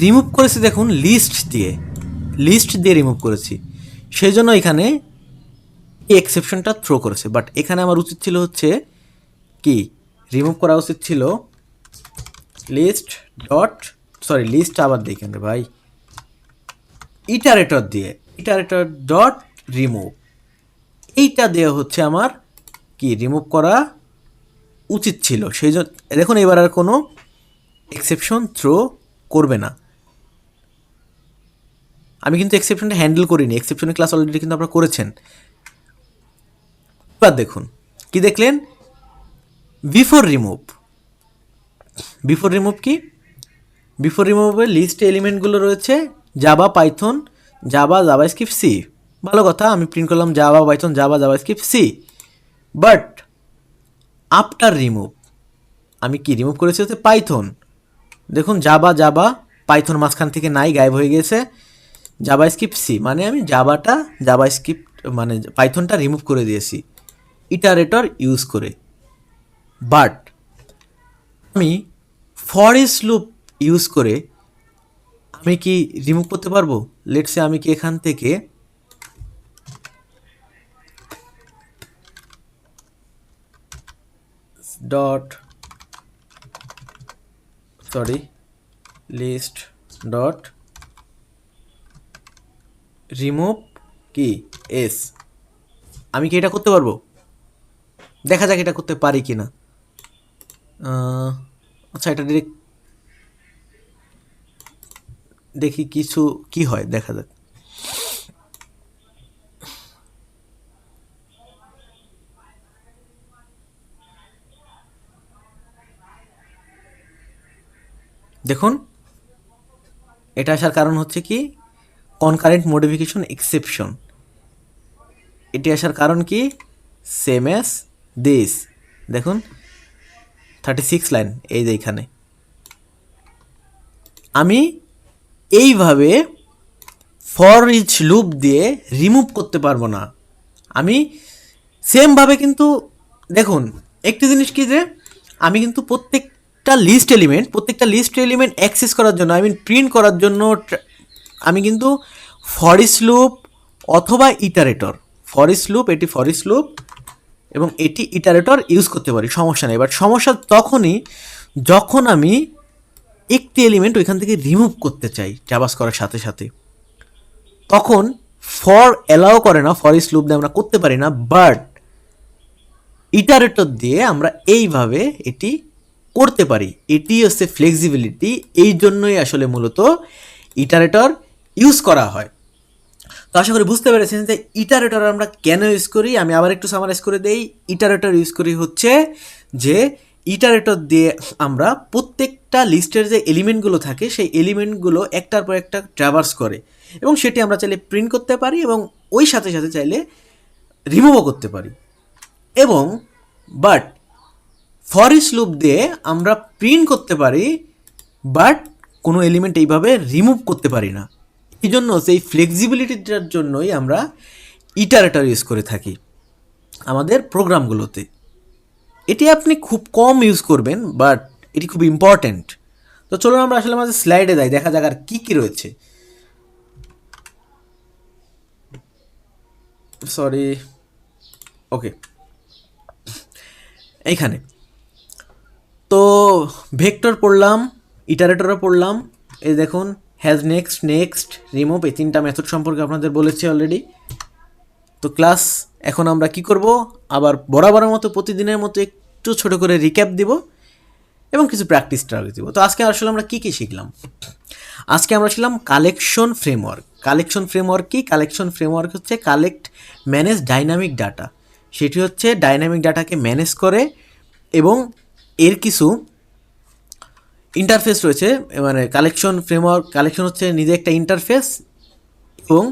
[SPEAKER 1] রিমুভ করেছি দেখুন লিস্ট দিয়ে রিমুভ করেছি, সেই জন্য এখানে এই এক্সেপশনটা থ্রো করেছে। বাট এখানে আমার উচিত ছিল হচ্ছে কি, রিমুভ করা উচিত ছিল লিস্ট আবার দেখেন রে ভাই, ইটারেটর ডট রিমুভ, এইটা দেওয়া হচ্ছে আমার কি রিমুভ করা উচিত ছিল, সেই জন্য দেখুন এবার আর কোনো এক্সেপশন থ্রো করবে না। আমি কিন্তু এক্সেপশনটা হ্যান্ডেল করিনি, এক্সেপশনের ক্লাস অলরেডি কিন্তু আপনারা করেছেন। এবার দেখুন কি দেখলেন, বিফোর রিমুভ কি, বিফোর রিমুভের লিস্ট এলিমেন্টগুলো রয়েছে জাভা, পাইথন, জাভাস্ক্রিপ্ট, সি, ভালো কথা, আমি প্রিন্ট করলাম Java, Python, JavaScript, C, but after remove আমি কি রিমুভ করেছি হচ্ছে পাইথন, দেখুন জাভা পাইথন মাঝখান থেকে নাই, গায়েব হয়ে গেছে, জাভাস্ক্রিপ্ট, সি, মানে আমি জাভাস্ক্রিপ্ট মানে পাইথনটা রিমুভ করে দিয়েছি ইটারেটর ইউজ করে। বাট আমি ফর ইচ লুপ ইউজ করে আমি কি রিমুভ করতে পারবো, লেটস সে আমি কি এখান থেকে লিস্ট ডট রিমুভ কি এস, আমি কি এটা করতে পারবো, দেখা যাক এটা করতে পারি কি না। আচ্ছা এটা ডিরেক্ট দেখি কিছু কি হয়, দেখা যাক। দেখুন এটা আসার কারণ হচ্ছে কি, কনকারেন্ট মডিফিকেশন এক্সেপশন, এটি আসার কারণ কি, সেম অ্যাজ দিস, দেখুন 36 লাইন, এই যে এইখানে আমি এইভাবে ফর ইচ লুপ দিয়ে রিমুভ করতে পারবো না। আমি সেমভাবে কিন্তু দেখুন একটি জিনিস কি, যে আমি কিন্তু প্রত্যেকটা লিস্ট এলিমেন্ট অ্যাক্সেস করার জন্য, প্রিন্ট করার জন্য আমি কিন্তু ফর ইচ লুপ অথবা ইটারেটর, এটি ফর ইচ লুপ এবং এটি ইটারেটর ইউজ করতে পারি, সমস্যা নেই। বাট সমস্যা তখনই যখন আমি একটি এলিমেন্ট ওইখান থেকে রিমুভ করতে চাই ট্র্যাভার্স করার সাথে সাথে, তখন ফর অ্যালাউ করে না, ফর ইচ লুপ দিয়ে আমরা করতে পারি না, বাট ইটারেটর দিয়ে আমরা এইভাবে এটি করতে পারি। এটি হচ্ছে ফ্লেক্সিবিলিটি, এই জন্যই আসলে মূলত ইটারেটর ইউজ করা হয়। তো আশা করি বুঝতে পেরেছেন যে ইটারেটর আমরা কেন ইউজ করি। আমি আবার একটু সামারাইজ করে দেই, ইটারেটর ইউজ করি হচ্ছে যে ইটারেটর দিয়ে আমরা প্রত্যেকটা লিস্টের যে এলিমেন্টগুলো থাকে সেই এলিমেন্টগুলো একটার পর একটা ট্র্যাভার্স করে এবং সেটি আমরা চাইলে প্রিন্ট করতে পারি এবং ওই সাথে সাথে চাইলে রিমুভও করতে পারি। এবং বাট ফর ইচ লুপ দিয়ে আমরা প্রিন্ট করতে পারি, বাট কোনো এলিমেন্ট এইভাবে রিমুভ করতে পারি না। এই জন্য সেই ফ্লেক্সিবিলিটিটার জন্যই আমরা ইটারেটর ইউজ করে থাকি আমাদের প্রোগ্রামগুলোতে। এটি আপনি খুব কম ইউজ করবেন, বাট এটি খুব ইম্পর্ট্যান্ট। তো তো চলুন আমরা আসলে আমাদের স্লাইডে যাই, দেখা যাক আর কী কী রয়েছে। সরি, ওকে, এইখানে তো ভেক্টর পড়লাম, ইটারেটরও পড়লাম। এই দেখুন হ্যাজ, নেক্সট, নেক্সট, রিমুভ, এই তিনটা মেথড সম্পর্কে আপনাদের বলেছি অলরেডি। তো ক্লাস এখন আমরা কি করব, আবার বরাবরের মতো প্রতিদিনের মতো একটু ছোট করে রিক্যাপ দিব এবং কিছু প্র্যাকটিস টার্গেট দিব। তো আজকে আসলে আমরা কী কী শিখলাম? আজকে আমরা শিখলাম কালেকশন ফ্রেমওয়ার্ক। কালেকশন ফ্রেমওয়ার্ক কি? কালেকশন ফ্রেমওয়ার্ক হচ্ছে কালেক্ট, ম্যানেজ ডাইনামিক ডাটা। সেটি হচ্ছে ডাইনামিক ডাটাকে ম্যানেজ করে এবং এর কিছু ইন্টারফেস রয়েছে। মানে কালেকশন ফ্রেমওয়ার্ক, কালেকশন হচ্ছে নিজে একটা ইন্টারফেস এবং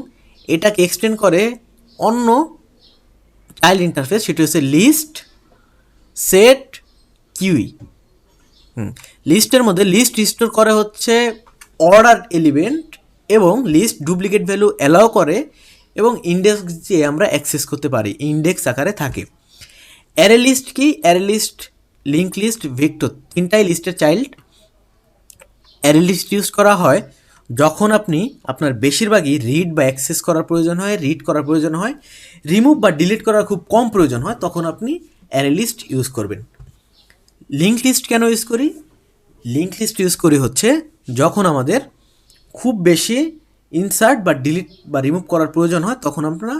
[SPEAKER 1] এটাকে এক্সটেন্ড করে অন্য চাইল্ড ইন্টারফেস, সেটি হচ্ছে লিস্ট, সেট, কিউই। লিস্টের মধ্যে লিস্ট রিস্টোর করে হচ্ছে অর্ডার এলিমেন্ট এবং লিস্ট ডুপ্লিকেট ভ্যালু অ্যালাউ করে এবং ইন্ডেক্স দিয়ে আমরা অ্যাক্সেস করতে পারি, ইন্ডেক্স আকারে থাকে। অ্যারে লিস্ট কি? Array list, link list, vector, তিনটাই লিস্টের চাইল্ড। অ্যারে লিস্ট ইউজ করা হয় যখন আপনি আপনার বেশিরভাগই রিড বা অ্যাক্সেস করার প্রয়োজন হয়, রিড করার প্রয়োজন হয়, রিমুভ বা ডিলিট করার খুব কম প্রয়োজন হয়, তখন আপনি অ্যারে লিস্ট ইউজ করবেন। লিঙ্ক লিস্ট কেন ইউজ করি? লিঙ্ক লিস্ট ইউজ করি হচ্ছে যখন আমাদের খুব বেশি ইনসার্ট বা ডিলিট বা রিমুভ করার প্রয়োজন হয়, তখন আমরা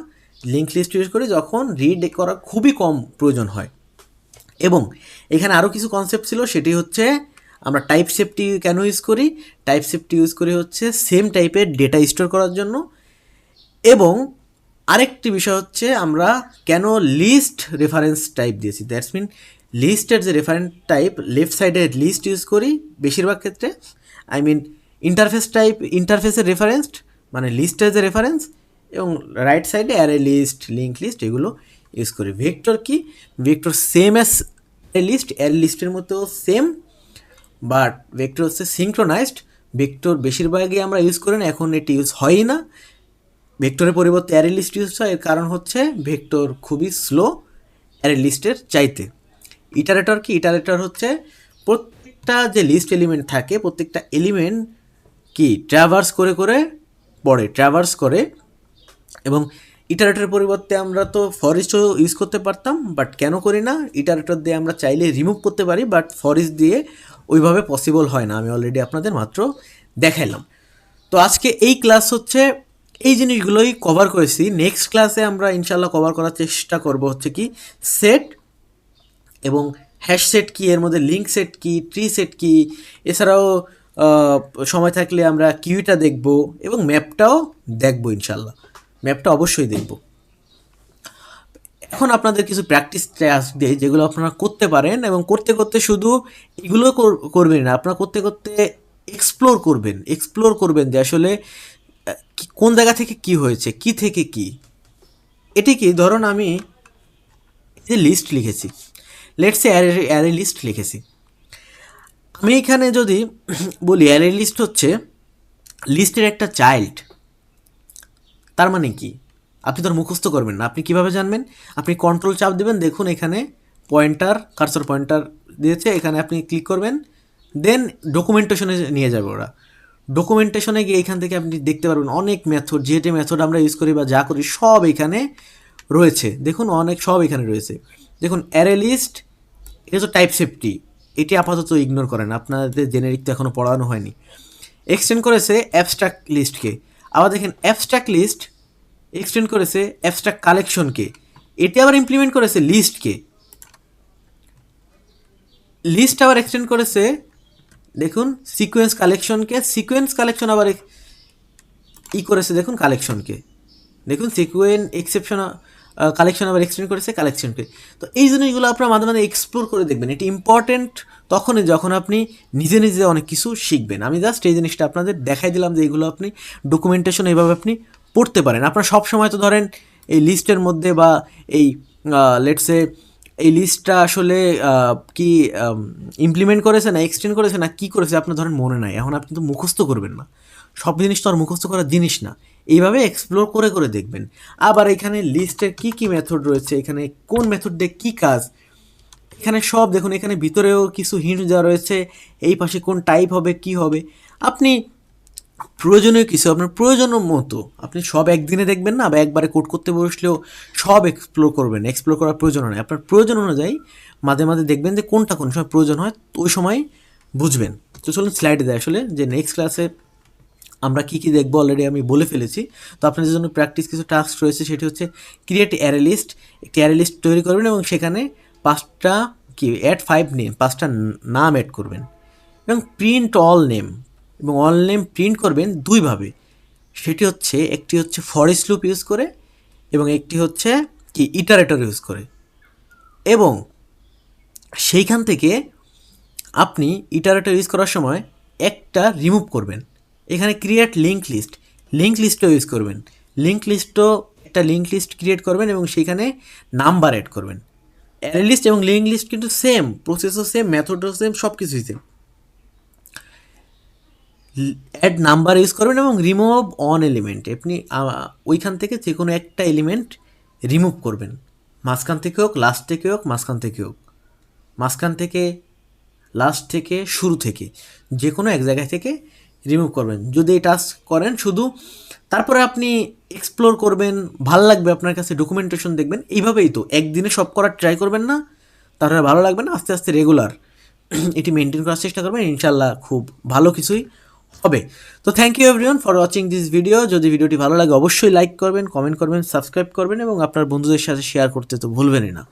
[SPEAKER 1] লিঙ্ক লিস্ট ইউজ করি, যখন রিড করার খুবই কম প্রয়োজন হয়। এবং এখানে আরও কিছু কনসেপ্ট ছিল, সেটি হচ্ছে আমরা টাইপ সেফটি কেন ইউজ করি? টাইপ সেফটি ইউজ করি হচ্ছে সেম টাইপের ডেটা স্টোর করার জন্য। এবং আরেকটি বিষয় হচ্ছে আমরা কেন লিস্ট রেফারেন্স টাইপ দিয়েছি, দ্যাটস মিন লিস্টের যে রেফারেন্স টাইপ লেফট সাইডে লিস্ট ইউজ করি বেশিরভাগ ক্ষেত্রে, আই মিন ইন্টারফেস টাইপ, ইন্টারফেসের রেফারেন্সড মানে লিস্টের যে রেফারেন্স, এবং রাইট সাইডে অ্যারে লিস্ট, লিঙ্ক লিস্ট এগুলো ইউজ করি। ভেক্টর কি? Vector same as array list, array লিস্টের মতো সেম, বাট ভেক্টর হচ্ছে সিঙ্ক্রোনাইজড। ভেক্টর বেশিরভাগই আমরা ইউজ করি না, এখন এটি ইউজ হয়ই না। ভেক্টরের পরিবর্তে অ্যারে লিস্ট ইউজ হয়, এর কারণ হচ্ছে ভেক্টর খুবই স্লো অ্যারে লিস্টের চাইতে। ইটারেটর কি? ইটারেটর হচ্ছে প্রত্যেকটা যে লিস্ট এলিমেন্ট থাকে, প্রত্যেকটা এলিমেন্ট কি ট্র্যাভার্স করে করে পড়ে, ট্র্যাভার্স করে। এবং ইটারেটরের পরিবর্তে আমরা তো ফর ইচও ইউজ করতে পারতাম, বাট কেন করি না? ইটারেটর দিয়ে আমরা চাইলে রিমুভ করতে পারি, বাট ফর ইচ দিয়ে ওইভাবে পসিবল হয় না। আমি অলরেডি আপনাদের মাত্র দেখাইলাম। তো আজকে এই ক্লাস হচ্ছে এই জিনিসগুলোই কভার করেছি। নেক্সট ক্লাসে আমরা ইনশাল্লাহ কভার করার চেষ্টা করব হচ্ছে কি সেট এবং হ্যাশ সেট কি, এর মধ্যে লিঙ্ক সেট কি, ট্রি সেট কি, এছাড়াও সময় থাকলে আমরা কিউইটা দেখব এবং ম্যাপটাও দেখব ইনশাল্লাহ, ম্যাপটা অবশ্যই দেখব। এখন আপনাদের কিছু প্র্যাকটিস টাস্ক দিই যেগুলো আপনারা করতে পারেন, এবং করতে করতে শুধু এগুলো করবেন না, আপনারা করতে করতে এক্সপ্লোর করবেন যে আসলে কোন জায়গা থেকে কি হয়েছে, কি থেকে কি। এটি কি, ধরুন আমি যে লিস্ট লিখেছি, লেটস সে অ্যারে লিস্ট লিখেছি, আমি এখানে যদি বলি অ্যারে লিস্ট হচ্ছে লিস্টের একটা চাইল্ড, তার মানে কি? আপনি তো মুখস্থ করবেন না, আপনি কিভাবে জানবেন? আপনি কন্ট্রোল চাপ দেবেন, দেখুন এখানে পয়েন্টার, কার্সর পয়েন্টার দিয়েছে, এখানে আপনি ক্লিক করবেন, দেন ডকুমেন্টেশনে নিয়ে যাবে ওরা। ডকুমেন্টেশনে গিয়ে এখান থেকে আপনি দেখতে পারবেন অনেক মেথড, যে মেথড আমরা ইউজ করি বা যা করি সব এখানে রয়েছে। দেখুন অনেক সব এখানে রয়েছে। দেখুন অ্যারে লিস্ট, এটা তো টাইপ সেফটি, এটি আপাতত ইগনোর করেন, আপনাদের জেনেরিক তো এখনও পড়ানো হয়নি। এক্সটেন্ড করেছে অ্যাবস্ট্রাক্ট লিস্টকে। আবার দেখেন অ্যাবস্ট্রাক্ট লিস্ট এক্সটেন্ড করেছে অ্যাবস্ট্রাক্ট কালেকশনকে, এটি আবার ইমপ্লিমেন্ট করেছে লিস্টকে। লিস্ট আবার এক্সটেন্ড করেছে দেখুন সিকোয়েন্স কালেকশনকে, সিকোয়েন্স কালেকশন আবার করেছে দেখুন কালেকশনকে, দেখুন সিকোয়েন্স এক্সেপশন কালেকশন আবার এক্সটেন্ড করেছে কালেকশনকে। তো এই জিনিসগুলো আপনারা মাঝে মাঝে এক্সপ্লোর করে দেখবেন, এটি ইম্পর্টেন্ট তখনই যখন আপনি নিজে নিজে অনেক কিছু শিখবেন। আমি জাস্ট এই জিনিসটা আপনাদের দেখাই দিলাম যে এগুলো আপনি ডকুমেন্টেশন এইভাবে আপনি পড়তে পারেন। আপনারা সবসময় তো ধরেন এই লিস্টের মধ্যে বা এই লেটসে এই লিস্টটা আসলে কি ইমপ্লিমেন্ট করেছে না এক্সটেন্ড করেছে না কী করেছে আপনার ধরেন মনে নাই, এখন আপনি তো মুখস্থ করবেন না, সব জিনিস তো আর মুখস্থ করার জিনিস না, এইভাবে এক্সপ্লোর করে করে দেখবেন। আবার এখানে লিস্টের কি কি মেথড রয়েছে, এখানে কোন মেথড দিয়ে কী কাজ, এখানে সব দেখুন, এখানে ভিতরেও কিছু হিন্ট দেওয়া রয়েছে, এই পাশে কোন টাইপ হবে কি হবে। আপনি প্রয়োজনীয় কিছু আপনার প্রয়োজন মতো আপনি সব একদিনে দেখবেন না, বা একবারে কোড করতে বসলেও সব এক্সপ্লোর করবেন, এক্সপ্লোর করার প্রয়োজন হয়। আপনার প্রয়োজন অনুযায়ী মাঝে মাঝে দেখবেন যে কোনটা কোন সময় প্রয়োজন হয়, তো ওই সময় বুঝবেন। তো চলুন স্লাইডে দেয় আসলে যে নেক্সট ক্লাসে আমরা কী কী দেখবো অলরেডি আমি বলে ফেলেছি। তো আপনাদের জন্য প্র্যাকটিস কিছু টাস্ক রয়েছে, সেটি হচ্ছে ক্রিয়েট অ্যারে লিস্ট। একটি অ্যারে লিস্ট তৈরি করবেন এবং সেখানে 5টা অ্যাড 5 নেম, 5টা নাম অ্যাড করবেন, এবং প্রিন্ট অল নেম, এবং অল নেম প্রিন্ট করবেন দুইভাবে। সেটি হচ্ছে, একটি হচ্ছে ফরেস্ট লুপ ইউজ করে এবং একটি হচ্ছে কি ইটারেটর ইউজ করে। এবং সেইখান থেকে আপনি ইটারেটর ইউজ করার সময় একটা রিমুভ করবেন। এখানে ক্রিয়েট লিঙ্ক লিস্টও ইউজ করবেন। একটা লিঙ্ক লিস্ট ক্রিয়েট করবেন এবং সেইখানে নাম্বার অ্যাড করবেন। অ্যারে লিস্ট এবং লিঙ্ক লিস্ট কিন্তু সেম, প্রসেসও সেম, মেথডও সেম, সব কিছুই সেম। অ্যাড নাম্বার ইউজ করবেন এবং রিমুভ অন এলিমেন্ট, আপনি ওইখান থেকে যে কোনো একটা এলিমেন্ট রিমুভ করবেন, মাঝখান থেকে হোক, লাস্ট থেকে হোক, মাঝখান থেকে হোক, মাঝখান থেকে, লাস্ট থেকে, শুরু থেকে, যে কোনো এক জায়গায় থেকে রিমুভ করবেন। যদি এই টাস্ক করেন শুধু, তারপরে আপনি এক্সপ্লোর করবেন, ভাল লাগবে আপনার কাছে, ডকুমেন্টেশন দেখবেন। এইভাবেই তো একদিনে সব করার ট্রাই করবেন না, তাহলে ভালো লাগবে না। আস্তে আস্তে রেগুলার এটি মেনটেন করার চেষ্টা করবেন, ইনশাল্লাহ খুব ভালো কিছুই হবে। তো thank you everyone for watching this video. যদি ভিডিওটি ভালো লাগে অবশ্যই লাইক করবেন, কমেন্ট করবেন, সাবস্ক্রাইব করবেন এবং আপনার বন্ধুদের সাথে শেয়ার করতে তো ভুলবেনই না।